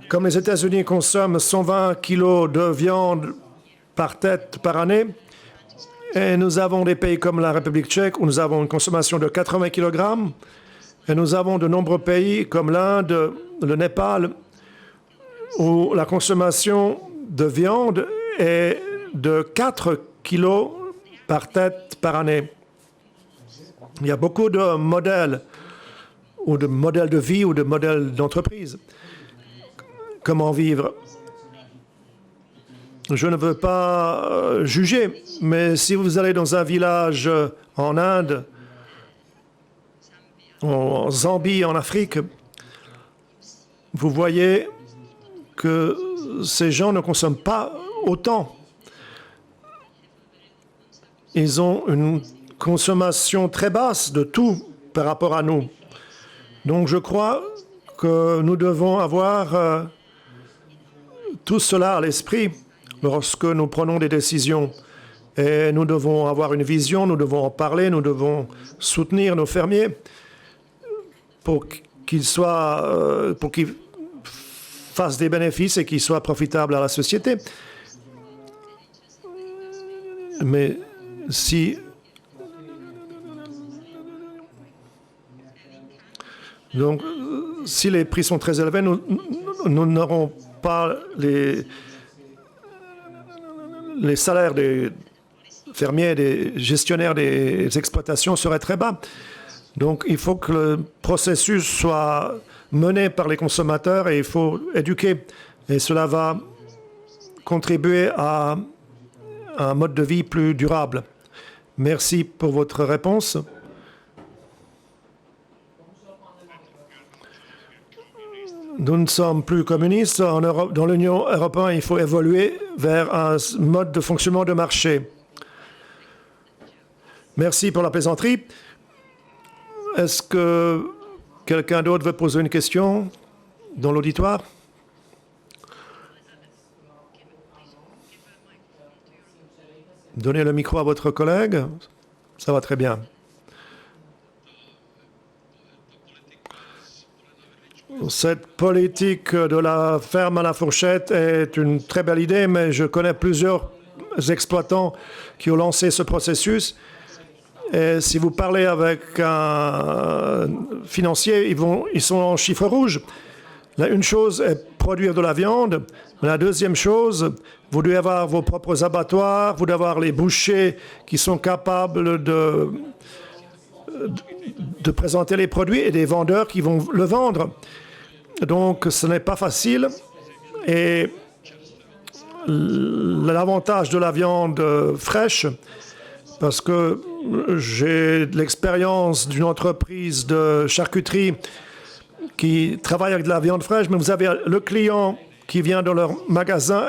[SPEAKER 1] comme les États-Unis, consomment 120 kilos de viande par tête par année. Et nous avons des pays comme la République tchèque où nous avons une consommation de 80 kg. Et nous avons de nombreux pays comme l'Inde, le Népal, où la consommation de viande est de 4 kilos par tête par année. Il y a beaucoup de modèles, ou de modèles de vie, ou de modèles d'entreprise. Comment vivre? Je ne veux pas juger, mais si vous allez dans un village en Inde, en Zambie, en Afrique, vous voyez que ces gens ne consomment pas autant. Ils ont une consommation très basse de tout par rapport à nous. Donc je crois que nous devons avoir tout cela à l'esprit lorsque nous prenons des décisions. Et nous devons avoir une vision, nous devons en parler, nous devons soutenir nos fermiers pour qu'ils fassent des bénéfices et qu'ils soient profitables à la société. Mais si les prix sont très élevés, nous n'aurons pas les salaires des fermiers, des gestionnaires des exploitations seraient très bas. Donc il faut que le processus soit mené par les consommateurs et il faut éduquer. Et cela va contribuer à un mode de vie plus durable. Merci pour votre réponse. Nous ne sommes plus communistes. En Europe, dans l'Union européenne, il faut évoluer vers un mode de fonctionnement de marché. Merci pour la plaisanterie. Est-ce que quelqu'un d'autre veut poser une question dans l'auditoire? Donnez le micro à votre collègue. Ça va très bien. Cette politique de la ferme à la fourchette est une très belle idée, mais je connais plusieurs exploitants qui ont lancé ce processus. Et si vous parlez avec un financier, ils sont en chiffre rouge. Une chose est produire de la viande. La deuxième chose, vous devez avoir vos propres abattoirs, vous devez avoir les bouchers qui sont capables de présenter les produits et des vendeurs qui vont le vendre. Donc, ce n'est pas facile. Et l'avantage de la viande fraîche, parce que j'ai de l'expérience d'une entreprise de charcuterie qui travaille avec de la viande fraîche, mais vous avez le client qui vient dans leur magasin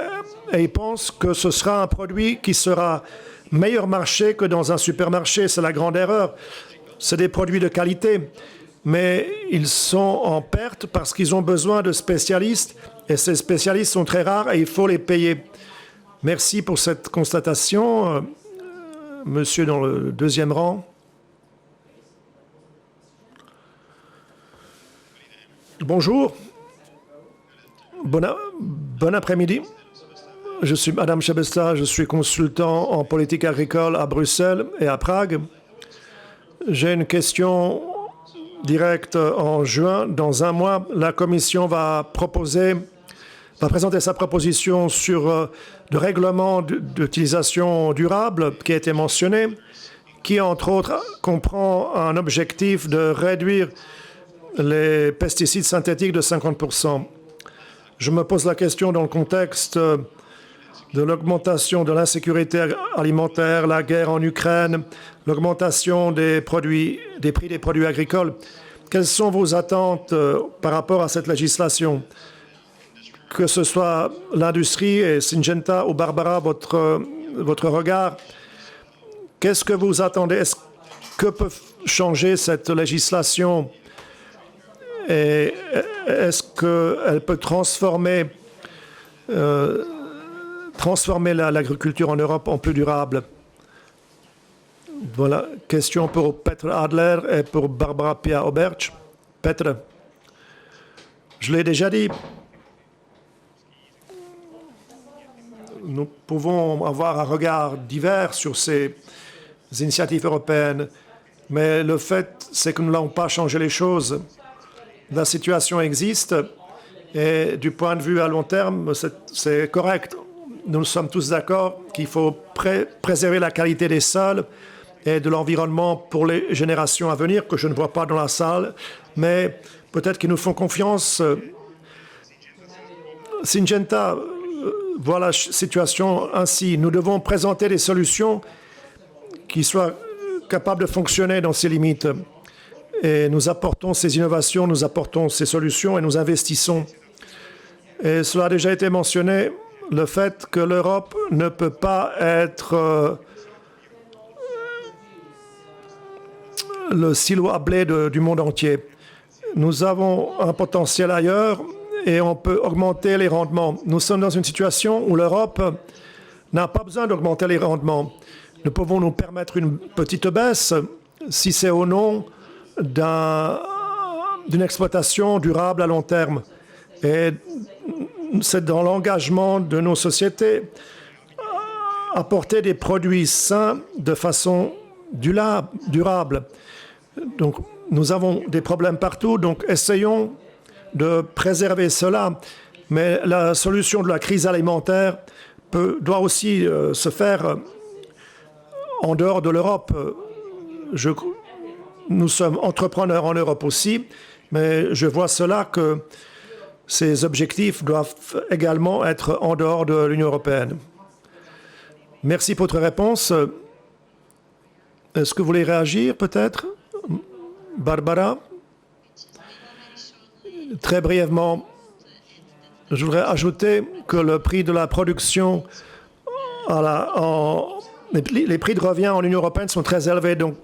[SPEAKER 1] et il pense que ce sera un produit qui sera meilleur marché que dans un supermarché. C'est la grande erreur. C'est des produits de qualité, mais ils sont en perte parce qu'ils ont besoin de spécialistes et ces spécialistes sont très rares et il faut les payer. Merci pour cette constatation. Monsieur dans le deuxième rang. Bonjour. Bon après-midi. Je suis Madame Chebesta, je suis consultant en politique agricole à Bruxelles et à Prague. J'ai une question directe en juin. Dans un mois, la Commission va présenter sa proposition sur le règlement d'utilisation durable qui a été mentionné, qui entre autres comprend un objectif de réduire les pesticides synthétiques de 50%. Je me pose la question dans le contexte de l'augmentation de l'insécurité alimentaire, la guerre en Ukraine, l'augmentation des prix des produits agricoles. Quelles sont vos attentes par rapport à cette législation? Que ce soit l'industrie et Syngenta ou Barbara, votre regard, qu'est-ce que vous attendez? Que peut changer cette législation? Et est-ce qu'elle peut transformer l'agriculture en Europe en plus durable? Voilà, question pour Petre Adler et pour Barbara Pia-Oberch. Petre, je l'ai déjà dit, nous pouvons avoir un regard divers sur ces initiatives européennes, mais le fait, c'est que nous n'avons pas changé les choses. La situation existe et du point de vue à long terme, c'est correct. Nous sommes tous d'accord qu'il faut préserver la qualité des sols et de l'environnement pour les générations à venir, que je ne vois pas dans la salle, mais peut-être qu'ils nous font confiance. Syngenta voit la situation ainsi. Nous devons présenter des solutions qui soient capables de fonctionner dans ces limites. Et nous apportons ces innovations, nous apportons ces solutions et nous investissons. Et cela a déjà été mentionné, le fait que l'Europe ne peut pas être le silo à blé du monde entier. Nous avons un potentiel ailleurs et on peut augmenter les rendements. Nous sommes dans une situation où l'Europe n'a pas besoin d'augmenter les rendements. Nous pouvons nous permettre une petite baisse si c'est au nom d'une exploitation durable à long terme. Et c'est dans l'engagement de nos sociétés apporter des produits sains de façon durable. Donc, nous avons des problèmes partout, donc essayons de préserver cela. Mais la solution de la crise alimentaire doit aussi se faire en dehors de l'Europe. Nous sommes entrepreneurs en Europe aussi, mais je vois cela que ces objectifs doivent également être en dehors de l'Union européenne. Merci pour votre réponse. Est-ce que vous voulez réagir peut-être? Barbara? Très brièvement, je voudrais ajouter que le prix de la production, les prix de revient en Union européenne sont très élevés. Donc,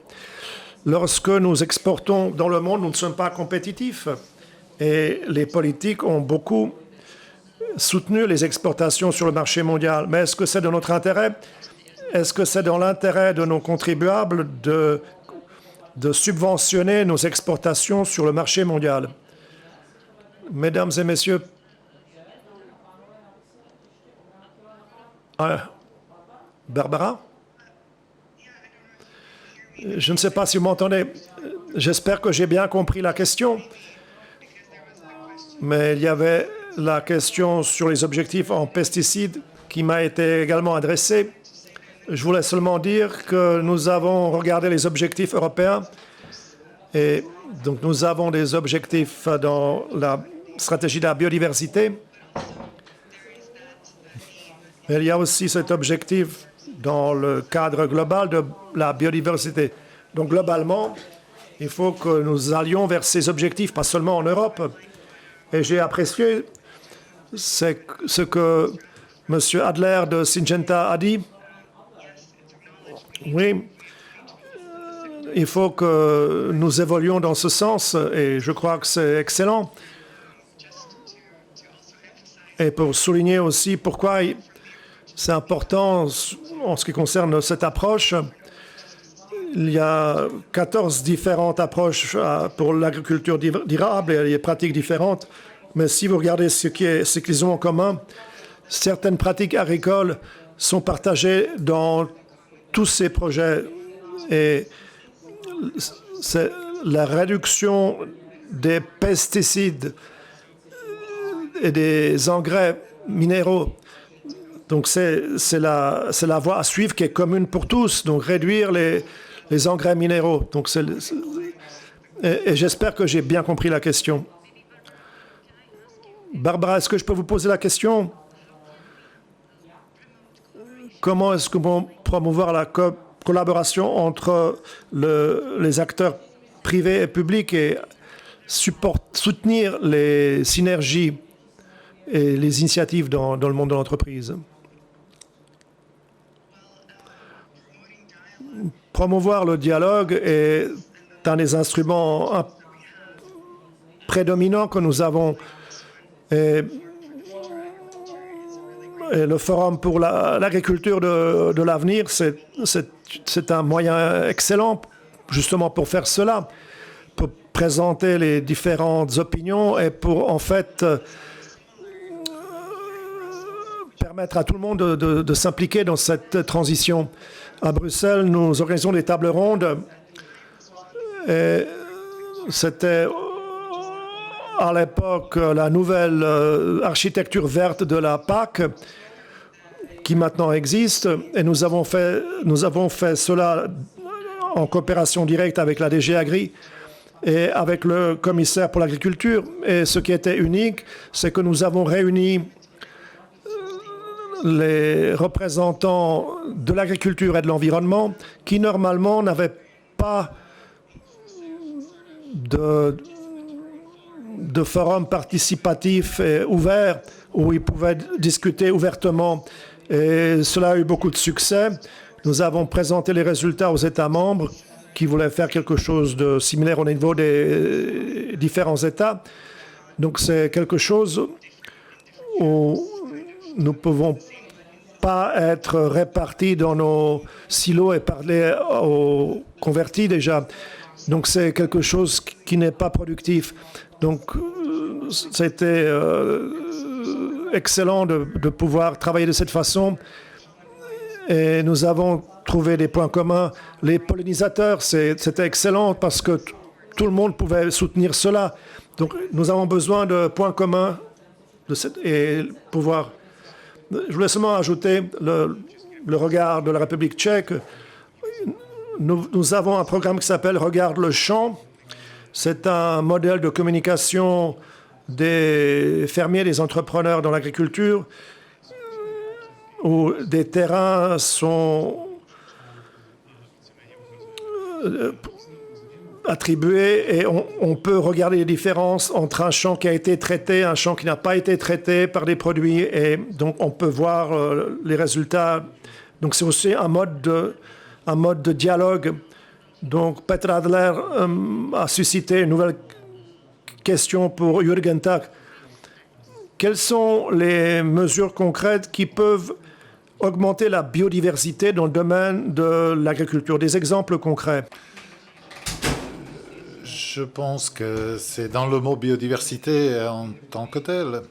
[SPEAKER 1] lorsque nous exportons dans le monde, nous ne sommes pas compétitifs. Et les politiques ont beaucoup soutenu les exportations sur le marché mondial. Mais est-ce que c'est dans notre intérêt? Est-ce que c'est dans l'intérêt de nos contribuables de subventionner nos exportations sur le marché mondial? Mesdames et messieurs, Barbara? Je ne sais pas si vous m'entendez. J'espère que j'ai bien compris la question. Mais il y avait la question sur les objectifs en pesticides qui m'a été également adressée. Je voulais seulement dire que nous avons regardé les objectifs européens et donc nous avons des objectifs dans la stratégie de la biodiversité. Mais il y a aussi cet objectif dans le cadre global de la biodiversité. Donc globalement, il faut que nous allions vers ces objectifs, pas seulement en Europe. Et j'ai apprécié ce que M. Adler de Syngenta a dit. Oui, il faut que nous évoluions dans ce sens et je crois que c'est excellent. Et pour souligner aussi pourquoi c'est important en ce qui concerne cette approche, il y a 14 différentes approches pour l'agriculture durable et les pratiques différentes. Mais si vous regardez ce qu'ils ont en commun, certaines pratiques agricoles sont partagées dans tous ces projets. Et c'est la réduction des pesticides et des engrais minéraux. Donc c'est la voie à suivre qui est commune pour tous. Donc réduire les engrais minéraux. Donc et j'espère que j'ai bien compris la question. Barbara, est-ce que je peux vous poser la question? Comment est-ce que nous pouvons promouvoir la collaboration entre les acteurs privés et publics et soutenir les synergies et les initiatives dans le monde de l'entreprise? promouvoir le dialogue est un des instruments prédominants que nous avons. Et le Forum pour l'agriculture de l'avenir, c'est un moyen excellent justement pour faire cela, pour présenter les différentes opinions et pour en fait permettre à tout le monde de s'impliquer dans cette transition. À Bruxelles, nous organisons des tables rondes et c'était à l'époque la nouvelle architecture verte de la PAC qui maintenant existe, et nous avons fait cela en coopération directe avec la DG Agri et avec le commissaire pour l'agriculture. Et ce qui était unique, c'est que nous avons réuni les représentants de l'agriculture et de l'environnement qui normalement n'avaient pas de forum participatif et ouvert où ils pouvaient discuter ouvertement. Et cela a eu beaucoup de succès. Nous avons présenté les résultats aux États membres qui voulaient faire quelque chose de similaire au niveau des différents États. Donc c'est quelque chose où nous ne pouvons pas être répartis dans nos silos et parler aux convertis déjà. Donc c'est quelque chose qui n'est pas productif. Donc c'était excellent de pouvoir travailler de cette façon. Et nous avons trouvé des points communs. Les pollinisateurs, c'était excellent parce que tout le monde pouvait soutenir cela. Donc nous avons besoin de points communs et pouvoir... Je voulais seulement ajouter le regard de la République tchèque. Nous avons un programme qui s'appelle Regarde le champ. C'est un modèle de communication des fermiers, des entrepreneurs dans l'agriculture, où des terrains sont attribués et on peut regarder les différences entre un champ qui a été traité, un champ qui n'a pas été traité par des produits, et donc on peut voir les résultats. Donc c'est aussi un mode de dialogue. Donc Peter Adler a suscité une nouvelle question pour Jürgen Tak. Quelles sont les mesures concrètes qui peuvent augmenter la biodiversité dans le domaine de l'agriculture? Des exemples concrets.
[SPEAKER 2] Je pense que c'est dans le mot biodiversité en tant que tel.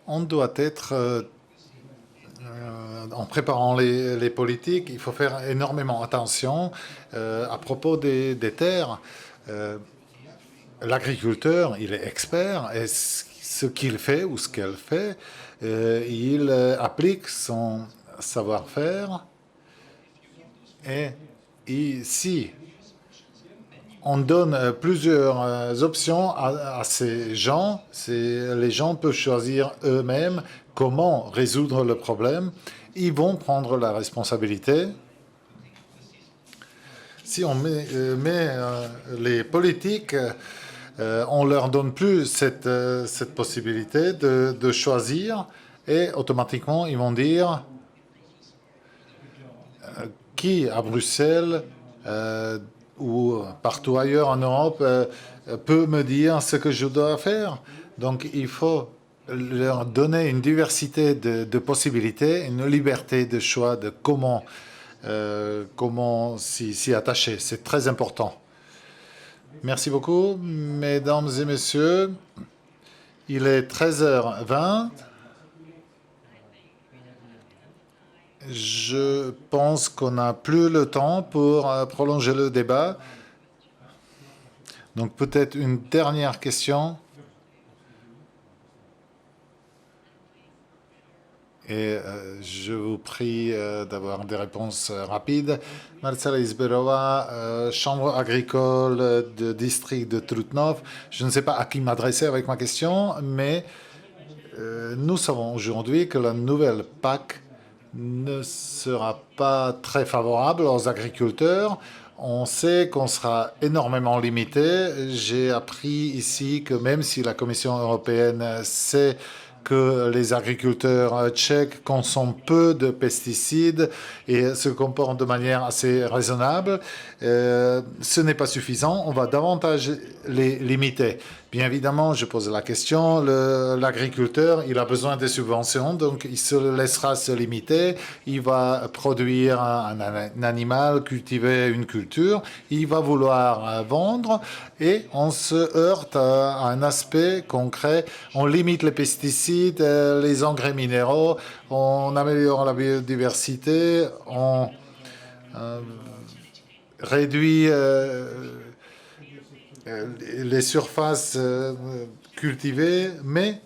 [SPEAKER 2] On doit être, en préparant les politiques, il faut faire énormément attention à propos des terres. L'agriculteur, il est expert et ce qu'il fait ou ce qu'elle fait, il applique son savoir-faire. Et si on donne plusieurs options à ces gens, les gens peuvent choisir eux-mêmes comment résoudre le problème. Ils vont prendre la responsabilité. Si on met les politiques, on ne leur donne plus cette possibilité de choisir, et automatiquement ils vont dire qui à Bruxelles ou partout ailleurs en Europe peut me dire ce que je dois faire. Donc il faut leur donner une diversité de possibilités, une liberté de choix de comment s'y attacher. C'est très important. Merci beaucoup, mesdames et messieurs. Il est 13h20. Je pense qu'on n'a plus le temps pour prolonger le débat. Donc peut-être une dernière question. Et je vous prie d'avoir des réponses rapides. Marcela Izberova, Chambre agricole de district de Trutnov. Je ne sais pas à qui m'adresser avec ma question, mais nous savons aujourd'hui que la nouvelle PAC ne sera pas très favorable aux agriculteurs. On sait qu'on sera énormément limité. J'ai appris ici que même si la Commission européenne sait que les agriculteurs tchèques consomment peu de pesticides et se comportent de manière assez raisonnable. Ce n'est pas suffisant, on va davantage les limiter. Bien évidemment, je pose la question, l'agriculteur, il a besoin de subventions, donc il se laissera se limiter, il va produire un animal, cultiver une culture, il va vouloir vendre et on se heurte à un aspect concret. On limite les pesticides, les engrais minéraux, on améliore la biodiversité, on réduit les surfaces cultivées, mais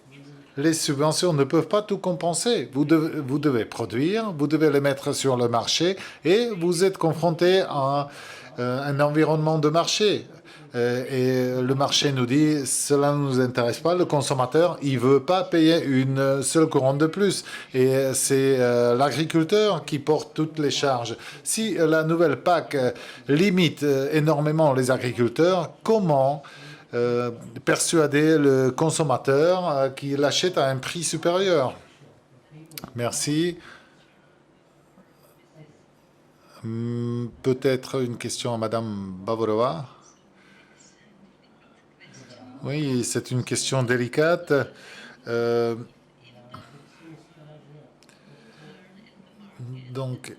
[SPEAKER 2] les subventions ne peuvent pas tout compenser. Vous devez produire, vous devez les mettre sur le marché et vous êtes confronté à un environnement de marché. Et le marché nous dit, cela ne nous intéresse pas, le consommateur, il ne veut pas payer une seule couronne de plus. Et c'est l'agriculteur qui porte toutes les charges. Si la nouvelle PAC limite énormément les agriculteurs, comment persuader le consommateur qu'il achète à un prix supérieur? Merci. Peut-être une question à Madame Bavorova. Oui, c'est une question délicate. Donc,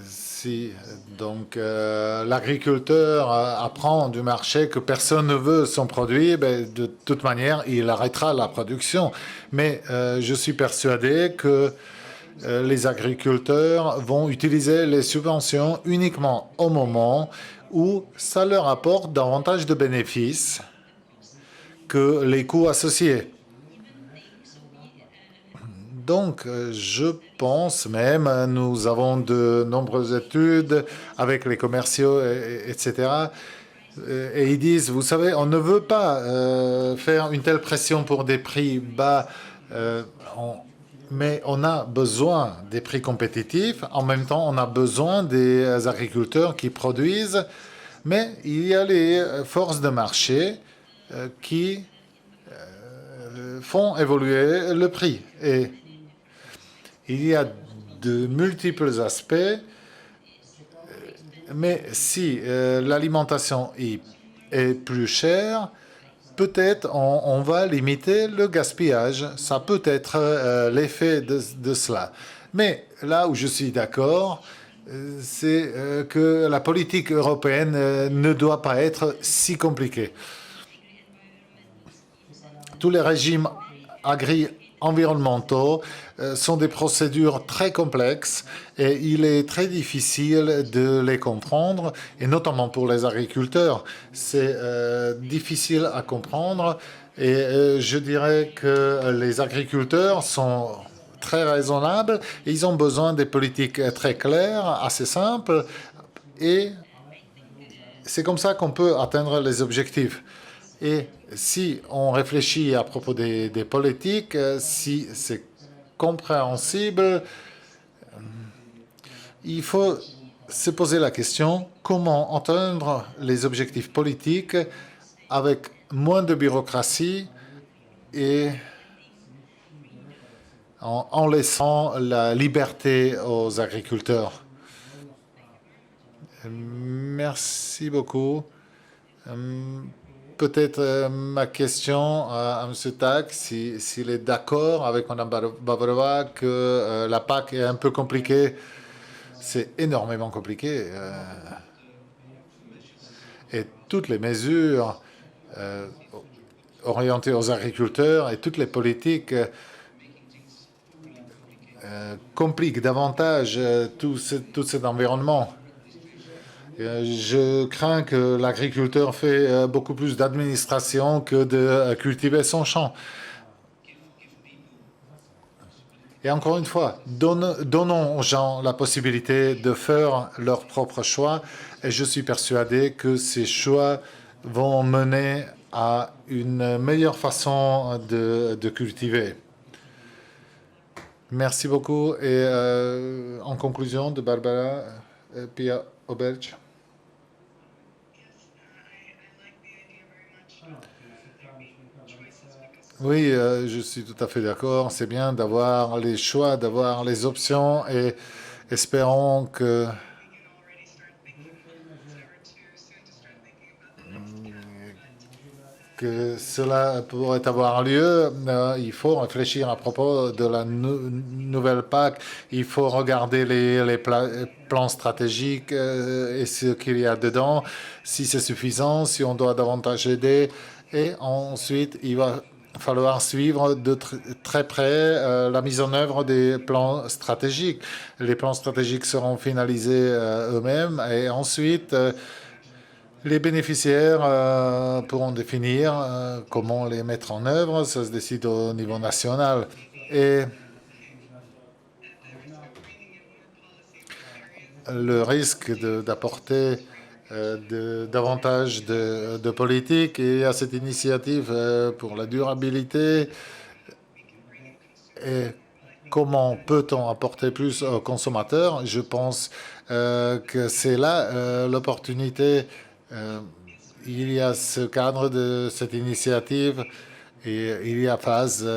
[SPEAKER 2] si l'agriculteur apprend du marché que personne ne veut son produit, ben, de toute manière, il arrêtera la production. Mais je suis persuadé que les agriculteurs vont utiliser les subventions uniquement au moment où ça leur apporte davantage de bénéfices que les coûts associés. Donc, je pense même, nous avons de nombreuses études avec les commerciaux, etc. Et ils disent, vous savez, on ne veut pas faire une telle pression pour des prix bas, mais on a besoin des prix compétitifs. En même temps, on a besoin des agriculteurs qui produisent, mais il y a les forces de marché qui font évoluer le prix. Et il y a de multiples aspects, mais si l'alimentation est plus chère, peut-être on va limiter le gaspillage. Ça peut être l'effet de cela. Mais là où je suis d'accord, c'est que la politique européenne ne doit pas être si compliquée. Tous les régimes environnementaux sont des procédures très complexes et il est très difficile de les comprendre, et notamment pour les agriculteurs. C'est difficile à comprendre et je dirais que les agriculteurs sont très raisonnables et ils ont besoin des politiques très claires, assez simples, et c'est comme ça qu'on peut atteindre les objectifs. Et si on réfléchit à propos des politiques, si c'est compréhensible, il faut se poser la question comment atteindre les objectifs politiques avec moins de bureaucratie et en laissant la liberté aux agriculteurs. Merci beaucoup. Peut-être ma question à M. Tak, s'il est d'accord avec Mme Bavorova que la PAC est un peu compliquée. C'est énormément compliqué. Et toutes les mesures orientées aux agriculteurs et toutes les politiques compliquent davantage tout cet environnement. Je crains que l'agriculteur fait beaucoup plus d'administration que de cultiver son champ. Et encore une fois, donnons aux gens la possibilité de faire leur propre choix. Et je suis persuadé que ces choix vont mener à une meilleure façon de cultiver. Merci beaucoup. Et en conclusion de Barbara Pia Oberge. Oui, je suis tout à fait d'accord. C'est bien d'avoir les choix, d'avoir les options et espérons que cela pourrait avoir lieu. Il faut réfléchir à propos de la nouvelle PAC. Il faut regarder les plans stratégiques et ce qu'il y a dedans, si c'est suffisant, si on doit davantage aider. Et ensuite, il va falloir suivre de très près la mise en œuvre des plans stratégiques. Les plans stratégiques seront finalisés eux-mêmes et ensuite les bénéficiaires pourront définir comment les mettre en œuvre. Ça se décide au niveau national. Et le risque d'apporter davantage de politique et à cette initiative pour la durabilité. Et comment peut-on apporter plus aux consommateurs? Je pense que c'est là l'opportunité. Il y a ce cadre de cette initiative et il y a phase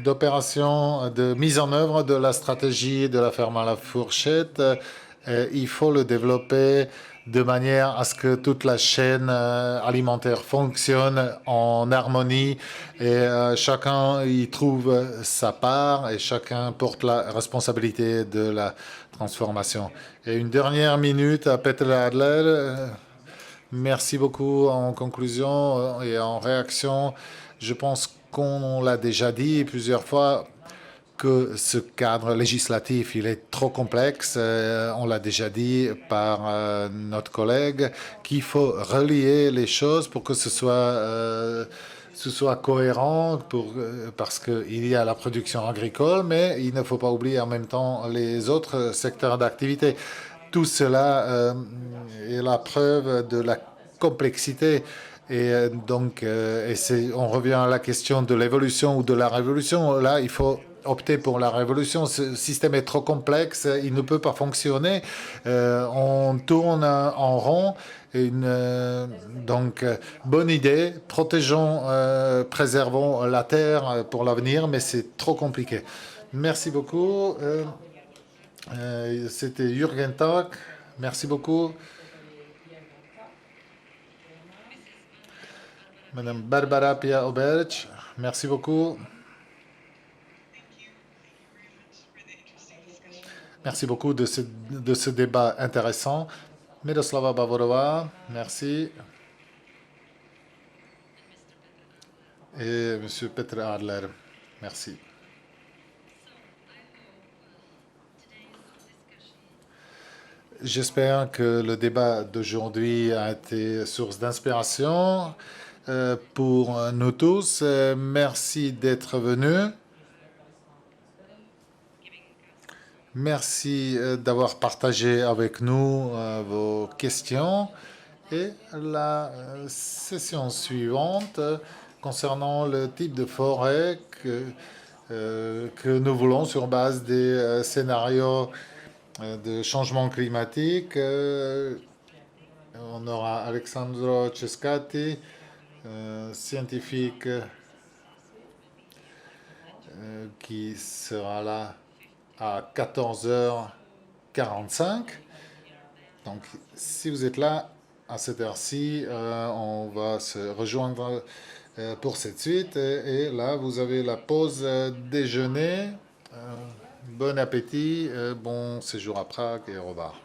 [SPEAKER 2] d'opération, de mise en œuvre de la stratégie de la ferme à la fourchette. Il faut le développer de manière à ce que toute la chaîne alimentaire fonctionne en harmonie et chacun y trouve sa part et chacun porte la responsabilité de la transformation. Et une dernière minute à Peter Adler. Merci beaucoup en conclusion et en réaction. Je pense qu'on l'a déjà dit plusieurs fois que ce cadre législatif, il est trop complexe. On l'a déjà dit par notre collègue qu'il faut relier les choses pour que ce soit cohérent parce qu'il y a la production agricole, mais il ne faut pas oublier en même temps les autres secteurs d'activité. Tout cela est la preuve de la complexité. Et donc, on revient à la question de l'évolution ou de la révolution. Là, il faut opter pour la révolution. Ce système est trop complexe, il ne peut pas fonctionner. On tourne en rond. Donc, bonne idée, protégeons, préservons la terre pour l'avenir, mais c'est trop compliqué. Merci beaucoup. C'était Jürgen Tag. Merci beaucoup. Madame Barbara Pia-Oberg, merci beaucoup. Merci beaucoup de ce débat intéressant. Miroslava Bavorova, merci. Et Monsieur Peter Adler, merci. J'espère que le débat d'aujourd'hui a été source d'inspiration pour nous tous. Merci d'être venus. Merci d'avoir partagé avec nous vos questions. Et la session suivante concernant le type de forêt que nous voulons sur base des scénarios de changement climatique. On aura Alexandro Cescati, scientifique qui sera là à 14h45. Donc, si vous êtes là à cette heure-ci, on va se rejoindre pour cette suite. Et là, vous avez la pause déjeuner. Bon appétit, bon séjour à Prague et au revoir.